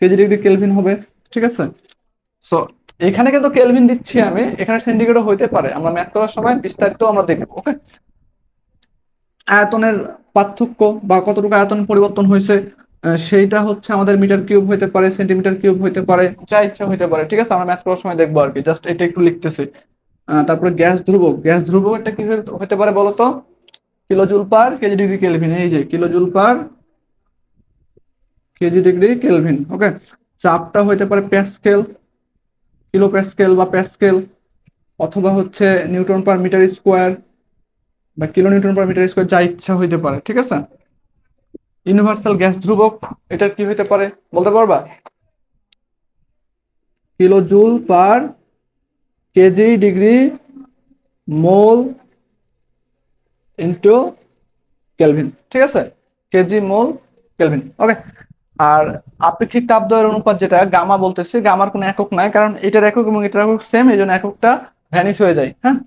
KG degree kelvin হবে, ঠিক আছে। সো এখানে কিন্তু কেলভিন দিচ্ছি আমি, এখানে সেন্টিগ্রেডও হইতে পারে, আমরা ম্যাথ করার সময় বিস্তারিত আমরা দেখবো। ওকে, আয়তনের পার্থক্য বা কতটুকু আয়তন পরিবর্তন হয়েছে সেইটা হচ্ছে আমাদের মিটার কিউব হইতে পারে, সেন্টিমিটার কিউব হইতে পারে, যা ইচ্ছা হইতে পারে, ঠিক আছে। আমরা ম্যাথ করার সময় দেখবো আর কি, জাস্ট এটা একটু লিখতেছি। তারপরে গ্যাস ধ্রুবক, গ্যাস ধ্রুবক এটা কি হতে পারে বলতো? Kilo joule per KG degree kelvin, এই যে kilo joule per KG degree kelvin. Okay, চাপটা হইতে পারে প্যাসকেল, কিলো প্যাসকেল বা প্যাসকেল, অথবা হচ্ছে নিউটন পার মিটার স্কোয়ার বা kilo newton per metre square, যা ইচ্ছা হইতে পারে, ঠিক আছে। ইউনিভার্সাল গ্যাস ধ্রুবক, এটার কি হইতে পারে বলতে পারবা? Kilo joule per KG degree mole into kelvin, ঠিক আছে, কেজি মোল কেলভিন। ওকে, আর আপেক্ষিক তাপ দয়ের অনুপাত যেটা গামা বলতেছি, গামার কোনো একক নাই, কারণ এটার একক এবং এটার একক সেম, এই জন্য এককটা ভ্যানিশ হয়ে যায়। হ্যাঁ,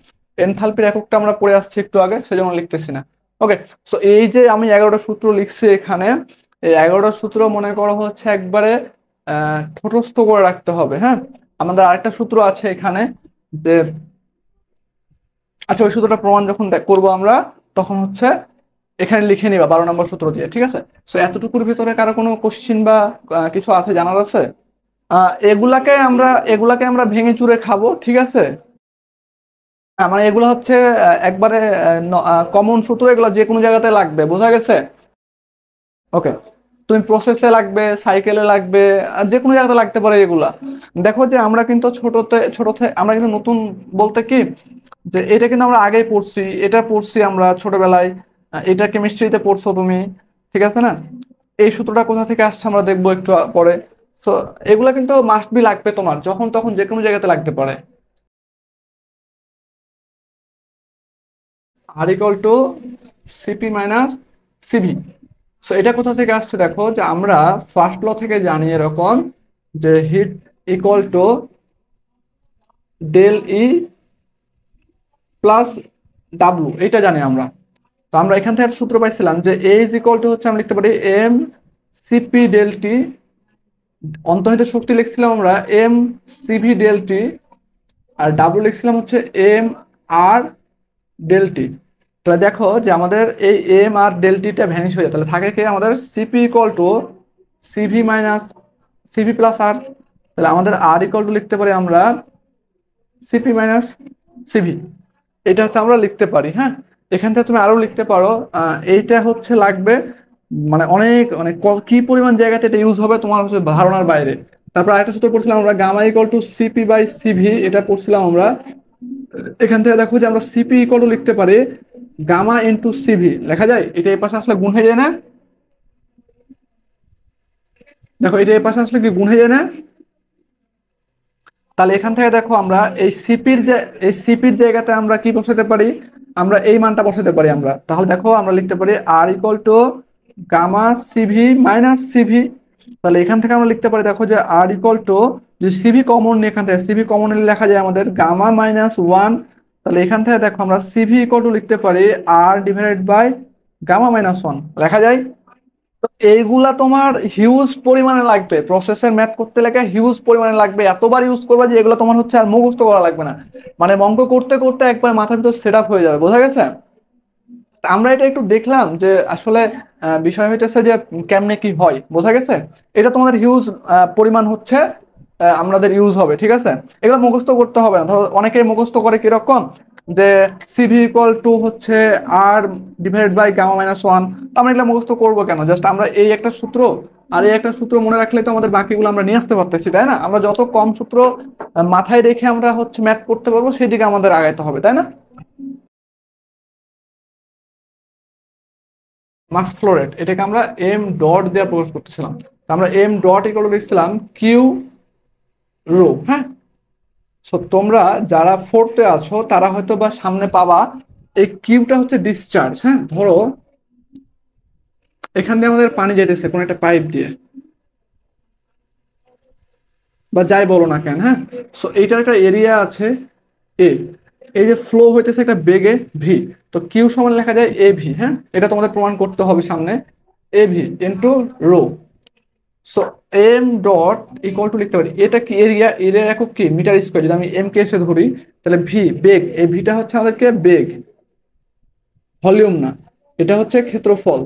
এনথালপির এককটা আমরা পড়ে আসছি একটু আগে, সেজন্য লিখতেছি না। ওকে, সো এই যে আমি 11টা সূত্র লিখছি এখানে, এই 11টা সূত্র মনে করা হচ্ছে একবারে ঠোঁটস্থ করে রাখতে হবে। হ্যাঁ, আমাদের আরেকটা সূত্র আছে এখানে, যে আচ্ছা ওই সূত্রটা প্রমাণ যখন করবো আমরা, তখন হচ্ছে এখানে লিখে নিবা 12 নম্বর সূত্র দিয়ে, ঠিক আছে? সো এতটুকুর ভিতরে কারো কোনো কোশ্চিন বা কিছু আছে জানার আছে? এগুলাকে আমরা ভেঙে চুরে খাবো, ঠিক আছে? মানে এগুলো হচ্ছে একবারে কমন সূত্র, এগুলো যে কোনো জায়গাতে লাগবে, বোঝা গেছে? ওকে, তুমি প্রসেসে লাগবে, সাইকেলে লাগবে, আর যে কোনো জায়গাতে লাগতে পারে এগুলা। দেখো যে আমরা কিন্তু ছোটতে আমরা কিন্তু নতুন বলতে কি, যে এটা কিন্তু আমরা আগেই পড়ছি, এটা পড়ছি আমরা ছোটবেলায়, এটা কেমিস্ট্রিতে পড়ছো তুমি, ঠিক আছে না? এই সূত্রটা কোথা থেকে আসছে আমরা দেখবো একটু পরে। সো এগুলা কিন্তু মাস্ট বি লাগবে তোমার, যখন তখন যে কোনো জায়গাতে লাগতে পারে। R equal to CP minus CV. So এটা কোথা থেকে আসছে দেখো, যে আমরা ফার্স্ট ল থেকে জানি এরকম, যে heat equal to del E plus W, এটা জানি আমরা। তো আমরা এখান থেকে একটা সূত্র পাইছিলাম যে এ ইজ ইকুয়াল টু হচ্ছে আমরা লিখতে পারি এম সিপি ডেল টি, অন্তর্নিহিত শক্তি লিখছিলাম আমরা এম সিভি ডেল টি, আর ডাব্লু লিখছিলাম হচ্ছে এম আর ডেল টি। তাহলে দেখো যে আমাদের এই এম আর ডেল টিটা ভ্যানিশ হয়ে যায়, তাহলে থাকে কি আমাদের CP equal to CV minus CV plus R. তাহলে আমাদের আর ইকুয়াল টু লিখতে পারি আমরা সিপি মাইনাস সিভি, এটা হচ্ছে আমরা লিখতে পারি। হ্যাঁ, এখান থেকে তুমি আরো লিখতে পারো, এইটা হচ্ছে লাগবে, মানে অনেক অনেক কি পরিমাণ জায়গাতে এটা ইউজ হবে তোমার হচ্ছে ধারণার বাইরে। তারপর আরেকটা সূত্র পড়ছিলাম আমরা, gamma equal to CP by CV, এটা পড়ছিলাম আমরা। এখান থেকে দেখো যে আমরা সিপি ইকুয়াল টু লিখতে পারি গামা ইনটু সিভি, লেখা যায়, এটা এই পাশে আসলে গুণ হয়ে যায় না? দেখো এটা এই পাশে আসলে কি গুণ হয়ে যায় না? তাহলে এখান থেকে দেখো আমরা এই সিপির জায়গাতে আমরা কি বসাতে পারি, আমরা এই মানটা বসাতে পারি আমরা। তাহলে দেখো আমরা লিখতে পারি R equal to gamma CV minus CV. তাহলে এখান থেকে আমরা লিখতে পারি দেখো যে আর ইকুয়াল টু, যে সিভি কমন নিয়ে এখান থেকে সিভি কমন নিলে লেখা যায় আমাদের গামা মাইনাস ওয়ান। তাহলে এখান থেকে দেখো আমরা সিভি ইকুয়াল টু লিখতে পারি R divided by gamma minus one, লেখা যায়। তো এইগুলা তোমার হিউজ পরিমাণে লাগবে, প্রসেসর ম্যাথ করতে লেগে হিউজ পরিমাণে লাগবে, এতবার ইউজ করবে যে এগুলো তোমার হচ্ছে আর মুখস্থ করা লাগবে না, মানে অঙ্ক করতে করতে একবার মাথার ভিতর সেট আপ হয়ে যাবে, বোঝা গেছে? তা আমরা এটা একটু দেখলাম যে আসলে বিষয় হইতেছে যে কেমনে কি হয়, বোঝা গেছে? এটা তোমাদের হিউজ পরিমাণ হচ্ছে আমাদের ইউজ হবে, ঠিক আছে? এগুলো মুখস্থ করতে হবে না। ধরো অনেকেই মুখস্থ করে কিরকম, যে সিভি ইকুয়াল টু হচ্ছে R divided by gamma minus one. আমরা এগুলো মুখস্থ করবো কেন? জাস্ট আমরা এই একটা সূত্র আর এই একটা সূত্র মনে রাখলে তো আমাদের বাকিগুলো আমরা নিয়ে আসতে পারতেছি, তাই না? আমরা যত কম সূত্র মাথায় রেখে আমরা হচ্ছে ম্যাথ করতে পারবো, সেদিকে আমাদের আগাইতে হবে, তাই না? মাস ফ্লো রেট, এটাকে আমরা এম ডট দিয়ে প্রকাশ করতেছিলাম। তো আমরা এম ডট ইকুয়াল টু লিখছিলাম কিউ রো। হ্যাঁ, সো তোমরা যারা ফোর্থে আছো তারা হয়তো বা সামনে পাবা, এই কিউটা হচ্ছে ডিসচার্জ। হ্যাঁ, ধরো এখান দিয়ে আমাদের পানি যেতেছে কোন একটা পাইপ দিয়ে, বা যাই বলো না কেন। হ্যাঁ, সো এইটার একটা এরিয়া আছে এ, এই যে ফ্লো হইতেছে একটা বেগে ভি, তো কিউ সমান লেখা যায় এ ভি। হ্যাঁ, এটা তোমাদের প্রমাণ করতে হবে সামনে, A V into rho. So M dot equal to লিখতে পারি, এটা কি এরিয়া, এরিয়ার একক কি মিটার স্কোয়ার, যদি আমি এম কে এসে ধরি, তাহলে ভি বেগ, এই ভিটা হচ্ছে আমাদেরকে বেগ, ভলিউম না, এটা হচ্ছে ক্ষেত্রফল।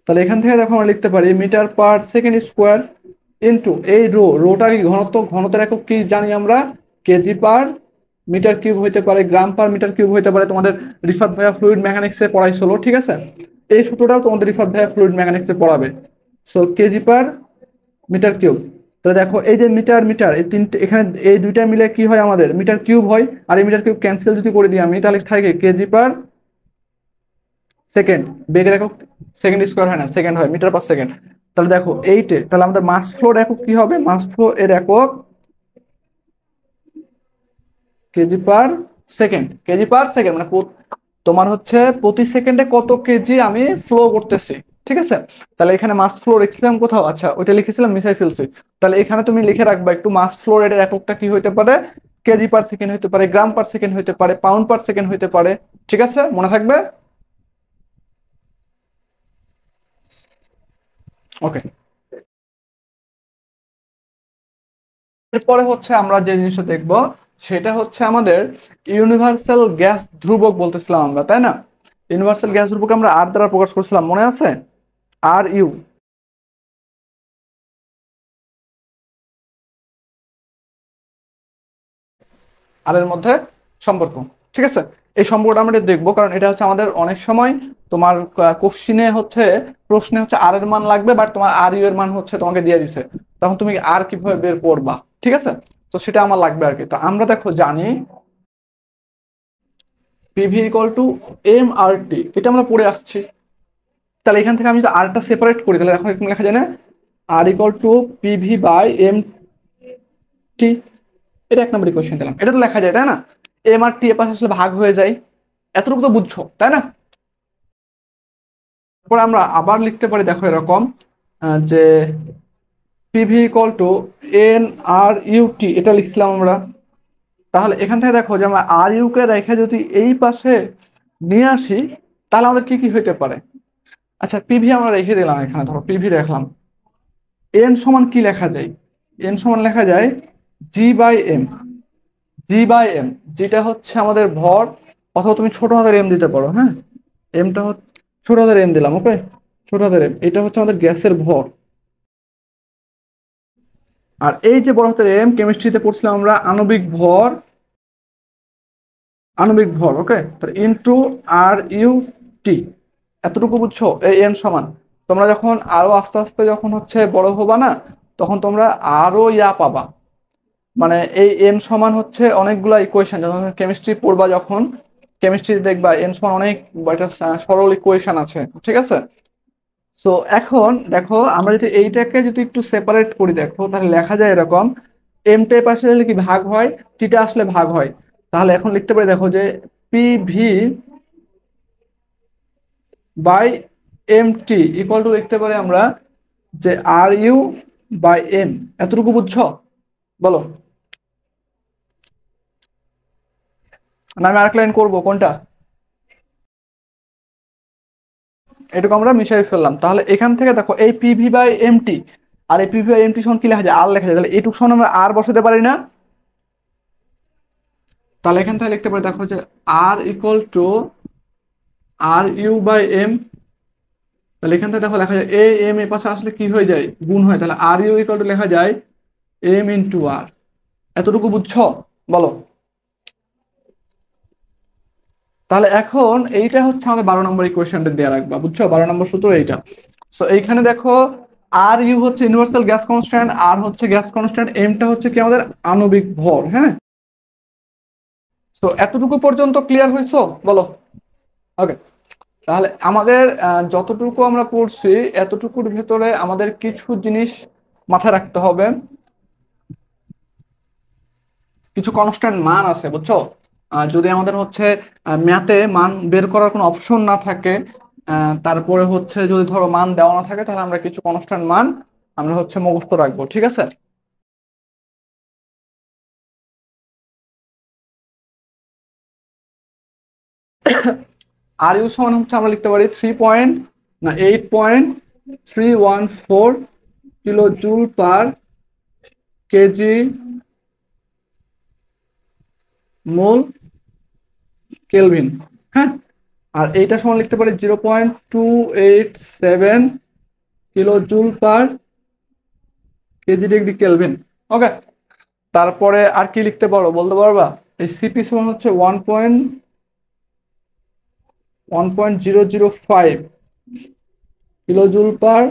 তাহলে এখান থেকে দেখো আমরা লিখতে পারি metre per second square into এই রো, রোটা কি ঘনত্ব, ঘনত্বের একক কি জানি আমরা, কেজি পার মিটার কিউব হইতে পারে, গ্রাম পার মিটার কিউব হইতে পারে, তোমাদের রিফাত ভাইয়া ফ্লুইড মেকানিক্সে পড়াইছিল, ঠিক আছে? এই সূত্রটাও তোমাদের রিফাত ভাইয়া ফ্লুইড মেকানিক্সে পড়াবে। So KG per metre cube. তাহলে দেখো এই যে মিটার মিটার এই তিনটে এখানে এই দুইটা মিলে কি হয় আমাদের মিটার কিউব হয়, আর এই মিটার কিউব ক্যান্সেল যদি করে দিই আমি, তাহলে থাকে কেজি পার সেকেন্ড, বেগের একক সেকেন্ড স্কোয়ার হয় না, সেকেন্ড হয়, মিটার পার সেকেন্ড। তাহলে দেখো এইটে, তাহলে আমাদের মাস ফ্লোর একক কি হবে, মাস ফ্লো এর একক KG per second, KG per second মানে তোমার হচ্ছে প্রতি সেকেন্ডে কত কেজি আমি ফ্লো করতেছি, ঠিক আছে? তাহলে এখানে মাস ফ্লো লিখছিলাম কোথাও, আচ্ছা ওইটা লিখেছিলাম, মিশাই ফেলছি। তাহলে এখানে তুমি লিখে রাখবা একটু, মাস ফ্লো রেটের এককটা কি হইতে পারে, কেজি পার সেকেন্ড হইতে পারে, গ্রাম পার সেকেন্ড হইতে পারে, পাউন্ড পার সেকেন্ড হইতে পারে। ঠিক আছে, মনে থাকবে? ওকে। এরপরে হচ্ছে আমরা যে জিনিসটা দেখব সেটা হচ্ছে আমাদের ইউনিভার্সাল গ্যাস ধ্রুবক বলতেছিলাম আমরা, তাই না? ইউনিভার্সাল গ্যাস ধ্রুবক আমরা আর দ্বারা প্রকাশ করছিলাম, মনে আছে? আর ইউ, আর এর মধ্যে সম্পর্ক। ঠিক আছে, এই সম্পর্কটা আমরা দেখবো, কারণ এটা হচ্ছে আমাদের অনেক সময় তোমার কোশ্চিনে হচ্ছে, প্রশ্নে হচ্ছে আর এর মান লাগবে, বাট তোমার আর ইউ এর মান হচ্ছে তোমাকে দিয়ে দিছে, তখন তুমি আর কিভাবে বের করবা? ঠিক আছে, তো সেটা আমার লাগবে আর কি। তো আমরা দেখো জানি পিভি ইকুয়াল টু এম আর টি, এটা আমরা পড়ে আসছি। তাহলে এখান থেকে আমি যদি আরটা সেপারেট করি, তাহলে এখন এরকম লেখা যায় না, R equal to PV by M T. এটা এক নম্বর ইকুয়েশন দিলাম, এটা তো লেখা যায় তাই না? এম আর টি এর পাশে আসলে ভাগ হয়ে যায়, এতটুকু তো বুঝছো তাই না? তারপর আমরা আবার লিখতে পারি দেখো এরকম, যে PV equal to N are U T, এটা লিখছিলাম আমরা। তাহলে এখান থেকে দেখো যে আমরা আর ইউ কে রেখে যদি এই পাশে নিয়ে আসি, তাহলে আমাদের কি কি হইতে পারে? আচ্ছা পিভি আমরা রেখে দিলাম, এখানে ধরো পিভি রাখলাম। এন সমান কি লেখা যায়? এন সমান লেখা যায় G by M. G by M, যেটা হচ্ছে আমাদের ভর, অথবা তুমি ছোট হাতের এম দিতে পারো, হ্যাঁ? এমটা হচ্ছে ছোট হাতের এম দিলাম, ওকে? ছোট হাতের এম, এটা হচ্ছে আমাদের গ্যাসের ভর। আর এই যে বড় হাতের এম, কেমিস্ট্রিতে পড়ছিলাম আমরা আণবিক ভর, আণবিক ভর, ওকে? ইনটু আর ইউ টি, এতটুকু বুঝছো? এই এম সমান, তোমরা যখন আরো আস্তে আস্তে যখন হচ্ছে বড় হবা না, তখন তোমরা আরো ইয়া পাবা, মানে এই এন সমান হচ্ছে অনেকগুলা ইকুয়েশন, যখন কেমিস্ট্রি পড়বা, যখন কেমিস্ট্রি দেখবা এন সমান অনেক একটা সরল ইকুয়েশন আছে, ঠিক আছে? সো এখন দেখো আমরা যদি এইটাকে যদি একটু সেপারেট করি, দেখো তাহলে লেখা যায় এরকম, এম টা পাশে আসলে কি ভাগ হয়, টিটা আসলে ভাগ হয়। তাহলে এখন লিখতে পারি দেখো যে P V by M T equal to লিখতে পারি আমরা যে আর ইউ বাই এম। এতটুকু বুঝছো? বলো। না আমি আরেক লাইন করবো, কোনটা? এটুকু আমরা মিশিয়ে ফেললাম। তাহলে এখান থেকে দেখো এই পিভি বাই এমটি আর এই পিভি বাই এমটি সমান কি লেখা যায়, আর লেখা যায়। তাহলে এইটুকু সমান আমরা আর বসাতে পারি না? তাহলে এখান থেকে লিখতে পারি দেখো যে R equal to R U by M. তাহলে এখান থেকে দেখো লেখা যায় এ এম এর পাশে আসলে কি হয়ে যায়, গুণ হয়। তাহলে আর ইউ ইকুয়াল টু লেখা যায় এম ইন্টু আর। এতটুকু বুঝছো? বলো। তাহলে এখন এইটা হচ্ছে আমাদের 12 নম্বর ইকুয়েশনটা দেওয়া রাখবা, বুঝছো? 12 নম্বর সূত্র এইটা। সো এইখানে দেখো আর ইউ হচ্ছে ইউনিভার্সাল গ্যাস কনস্ট্যান্ট, আর হচ্ছে গ্যাস কনস্ট্যান্ট, এমটা হচ্ছে কি আমাদের আণবিক ভর, হ্যাঁ? তো এতটুকু পর্যন্ত ক্লিয়ার হয়েছো? বলো। ওকে। তাহলে আমাদের যতটুকু আমরা পড়ছি, এতটুকুর ভেতরে আমাদের কিছু জিনিস মাথায় রাখতে হবে। কিছু কনস্ট্যান্ট মান আছে, বুঝছো? যদি আমাদের হচ্ছে ম্যাথে মান বের করার কোনো অপশন না থাকে, তারপরে হচ্ছে যদি ধরো মান দেওয়া না থাকে, তাহলে আমরা কিছু কনস্ট্যান্ট মান আমরা হচ্ছে মুখস্থ রাখবো, ঠিক আছে? আর ইউ সমান হচ্ছে আমরা লিখতে পারি 8.314 kilo joule per kg mole kelvin, হ্যাঁ? আর এইটা সমান লিখতে পারি 0.287 kilo joule per KG degree kelvin, okay? তারপরে আর কি লিখতে পারো বলতে পারবা? এই সিপি সমান হচ্ছে 1.005 kilo joule per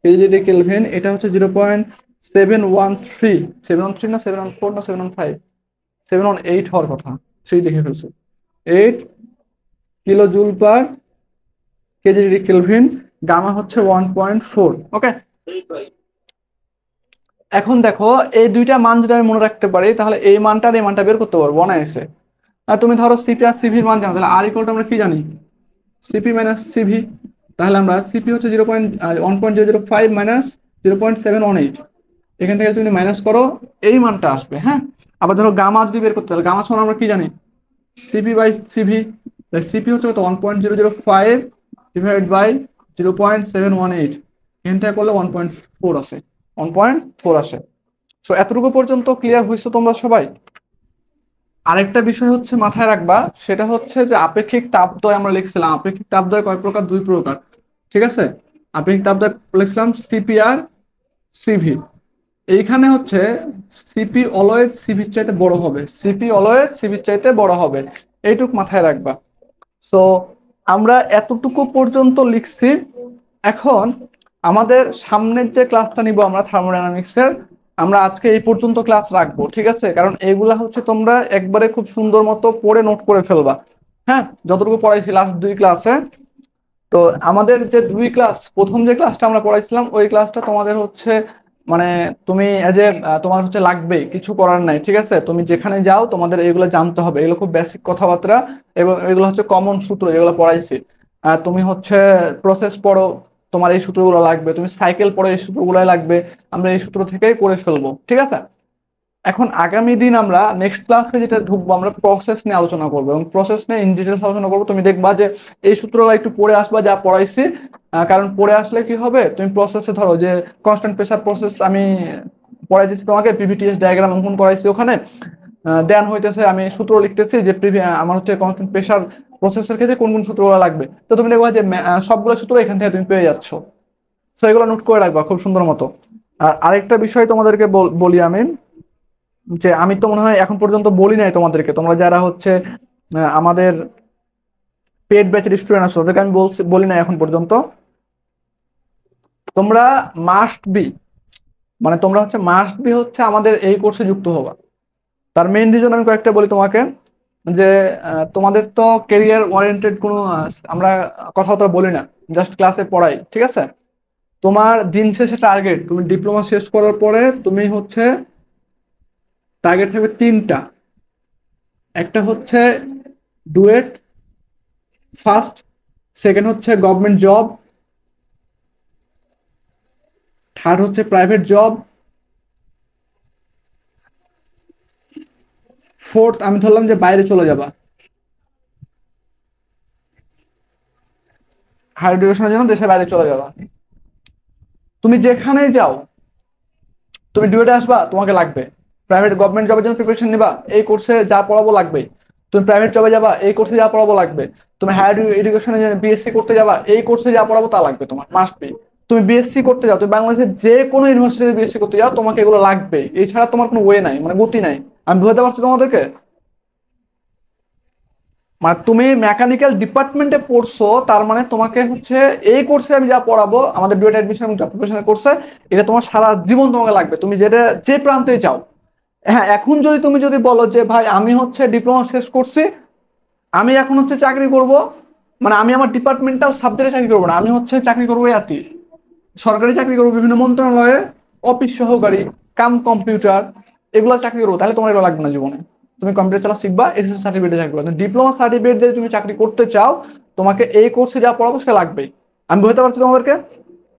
KG degree kelvin. এটা হচ্ছে 0.713, 713 না 714 না 715, 718 হওয়ার কথা, থ্রি দেখে ফেলছে। 8 kilo joule per KG degree kelvin. Gamma হচ্ছে 1.4, ওকে? এখন দেখো এই দুইটা মান যদি আমি মনে রাখতে পারি, তাহলে এই মানটা আর এই মানটা বের করতে পারবো অনায়াসে। আর তুমি ধরো সিপি আর সিভির মান জানো, তাহলে আর ইকুয়াল টু আমরা কি জানি, সিপি মাইনাস সিভি। তাহলে আমরা সিপি হচ্ছে 1.005 মাইনাস 0.718, এখান থেকে তুমি মাইনাস করো, এই মানটা আসবে। হ্যাঁ, আবার ধরো গামা যদি বের করতে হবে, গামা সমান আমরা কি জানি, সিপি বাই সিভি। সিপি হচ্ছে কত, 1.005 ডিভাইড বাই 0.718, এখান থেকে করলে 1.4 আসে, 1.4 আসে। সো এতটুকু পর্যন্ত ক্লিয়ার হয়েছে তোমরা সবাই? আরেকটা বিষয় হচ্ছে মাথায় রাখবা, সেটা হচ্ছে যে আপেক্ষিক তাপদ্বয় আমরা লিখছিলাম, আপেক্ষিক তাপদ্বয় কয় প্রকার, দুই প্রকার, ঠিক আছে। আপেক্ষিক তাপদ্বয় লিখছিলাম সিপি আর সিভি। এইখানে হচ্ছে সিপি অলওয়েজ সিভির চাইতে বড় হবে, সিপি অলওয়েজ সিভির চাইতে বড় হবে, এইটুক মাথায় রাখবা। সো আমরা এতটুকু পর্যন্ত লিখছি। এখন আমাদের সামনের যে ক্লাসটা নিব আমরা থার্মোডাইনামিক্সের, আমরা আজকে এই পর্যন্ত ক্লাস রাখবো, ঠিক আছে, কারণ এইগুলা হচ্ছে তোমরা একবারে খুব সুন্দর মতো পড়ে নোট করে ফেলবা। হ্যাঁ, যতটুকু পড়াইছি লাস্ট দুই ক্লাসে। তো আমাদের যে দুই ক্লাস, প্রথম যে ক্লাসটা আমরা পড়াইছিলাম ওই ক্লাসটা তোমাদের হচ্ছে মানে তুমি এজ এ তোমার হচ্ছে লাগবে, কিছু করার নাই, ঠিক আছে। তুমি যেখানে যাও তোমাদের এগুলো জানতে হবে, এগুলো খুব বেসিক কথাবার্তা এবং এগুলো হচ্ছে কমন সূত্র যেগুলো পড়াইছি। তুমি হচ্ছে প্রসেস পড়ো, তোমার এই সূত্রগুলো লাগবে, তুমি সাইকেল পড়ো, এই সূত্রগুলো লাগবে, আমরা এই সূত্র থেকেই করে ফেলবো, ঠিক আছে। এখন আগামী দিন আমরা নেক্সট ক্লাসে যেটা ঢুকবো, আমরা প্রসেস নিয়ে আলোচনা করবো এবং প্রসেস নিয়ে ইন ডিটেলস আলোচনা করবো। তুমি দেখবা যে এই সূত্রগুলো একটু পড়ে আসবা যা পড়াইছি, কারণ পড়ে আসলে কি হবে, তুমি প্রসেসে ধরো যে কনস্ট্যান্ট প্রেসার প্রসেস আমি পড়াই দিচ্ছি তোমাকে, পিভিটিএস ডায়াগ্রাম অঙ্কন করাইছি ওখানে, দেন হইতেছে আমি সূত্র লিখতেছি যে আমার হচ্ছে কনস্ট্যান্ট প্রেসার প্রসেসের ক্ষেত্রে কোন কোন সূত্রগুলো লাগবে, তো তুমি দেখবা যে সবগুলো সূত্র এখান থেকে তুমি পেয়ে যাচ্ছ। তো এগুলো নোট করে রাখবা খুব সুন্দর মতো। আর আরেকটা বিষয় তোমাদেরকে বলি আমি, যে আমি তো মনে হয় এখন পর্যন্ত বলি নাই তোমাদেরকে, তোমরা যারা হচ্ছে আমাদের পেড ব্যাচের স্টুডেন্ট আছো তাদেরকে আমি বলি নাই এখন পর্যন্ত, তোমরা মাস্ট বি, মানে তোমরা হচ্ছে মাস্ট বি হচ্ছে আমাদের এই কোর্সে যুক্ত হবা। তার মেইন রিজন আমি কয়েকটা বলি তোমাকে, যে তোমাদের তো কেরিয়ার ওরিয়েন্টেড কোনো আমরা কথাবার্তা বলি না, জাস্ট ক্লাসে পড়াই, ঠিক আছে। তোমার দিন শেষে টার্গেট, তুমি ডিপ্লোমা শেষ করার পরে তুমি হচ্ছে টার্গেট থাকবে তিনটা। একটা হচ্ছে ডুয়েট ফার্স্ট, সেকেন্ড হচ্ছে গভর্নমেন্ট জব, থার্ড হচ্ছে প্রাইভেট জব, ফোর্থ আমি ধরলাম যে বাইরে চলে যাবা হায়ার এডুকেশনের জন্য, দেশের বাইরে চলে যাবা। তুমি যেখানেই যাও, তুমি ডুয়েটে আসবা তোমাকে লাগবে, প্রাইভেট গভর্নমেন্ট জবের জন্য প্রিপারেশন নিবা, এই কোর্সে যা পড়াবো লাগবে। তুমি প্রাইভেট জবে যাবা, এই কোর্সে যা পড়াবো লাগবে। তুমি হায়ার এডুকেশনে বিএসসি করতে যাবা, এই কোর্সে যা পড়াবো তা লাগবে, তোমার মাস্ট বি। তুমি বিএসসি করতে যাও, তুমি বাংলাদেশের যে কোনো ইউনিভার্সিটিতে বিএসসি করতে যাও, তোমাকে এগুলো লাগবে, এছাড়া তোমার কোনো ওয়ে নাই, মানে গতি নাই। আমি বুঝতে পারছি তোমাদেরকে? মানে তুমি মেকানিক্যাল ডিপার্টমেন্টে পড়ছো, তার মানে তোমাকে হচ্ছে এই কোর্সে আমি যা পড়াবো আমাদের ডুয়েট অ্যাডমিশন এবং জব প্রিপারেশনের কোর্সে, এটা তোমার সারা জীবন তোমাকে লাগবে, তুমি যেটা যে প্রান্তে যাও। হ্যাঁ, এখন যদি তুমি যদি বলো যে ভাই আমি হচ্ছে ডিপ্লোমা শেষ করছি, আমি এখন হচ্ছে চাকরি করব, মানে আমি আমার ডিপার্টমেন্টাল সাবজেক্টে চাকরি করবো না, আমি হচ্ছে চাকরি করবো ইয়াতি সরকারি চাকরি করবো, বিভিন্ন মন্ত্রণালয়ে অফিস সহকারী কাম কম্পিউটার, এগুলো চাকরি করবো, তাহলে তোমার এগুলো লাগবে না জীবনে। তুমি কম্পিউটার চালা শিখবা, এসএসসি সার্টিফিকেটে চাকরি করবে, ডিপ্লোমা সার্টিফিকেট দিয়ে তুমি চাকরি করতে চাও, তোমাকে এই কোর্সে যা পড়াবো সে লাগবেই। আমি বুঝতে পারছি তোমাদেরকে?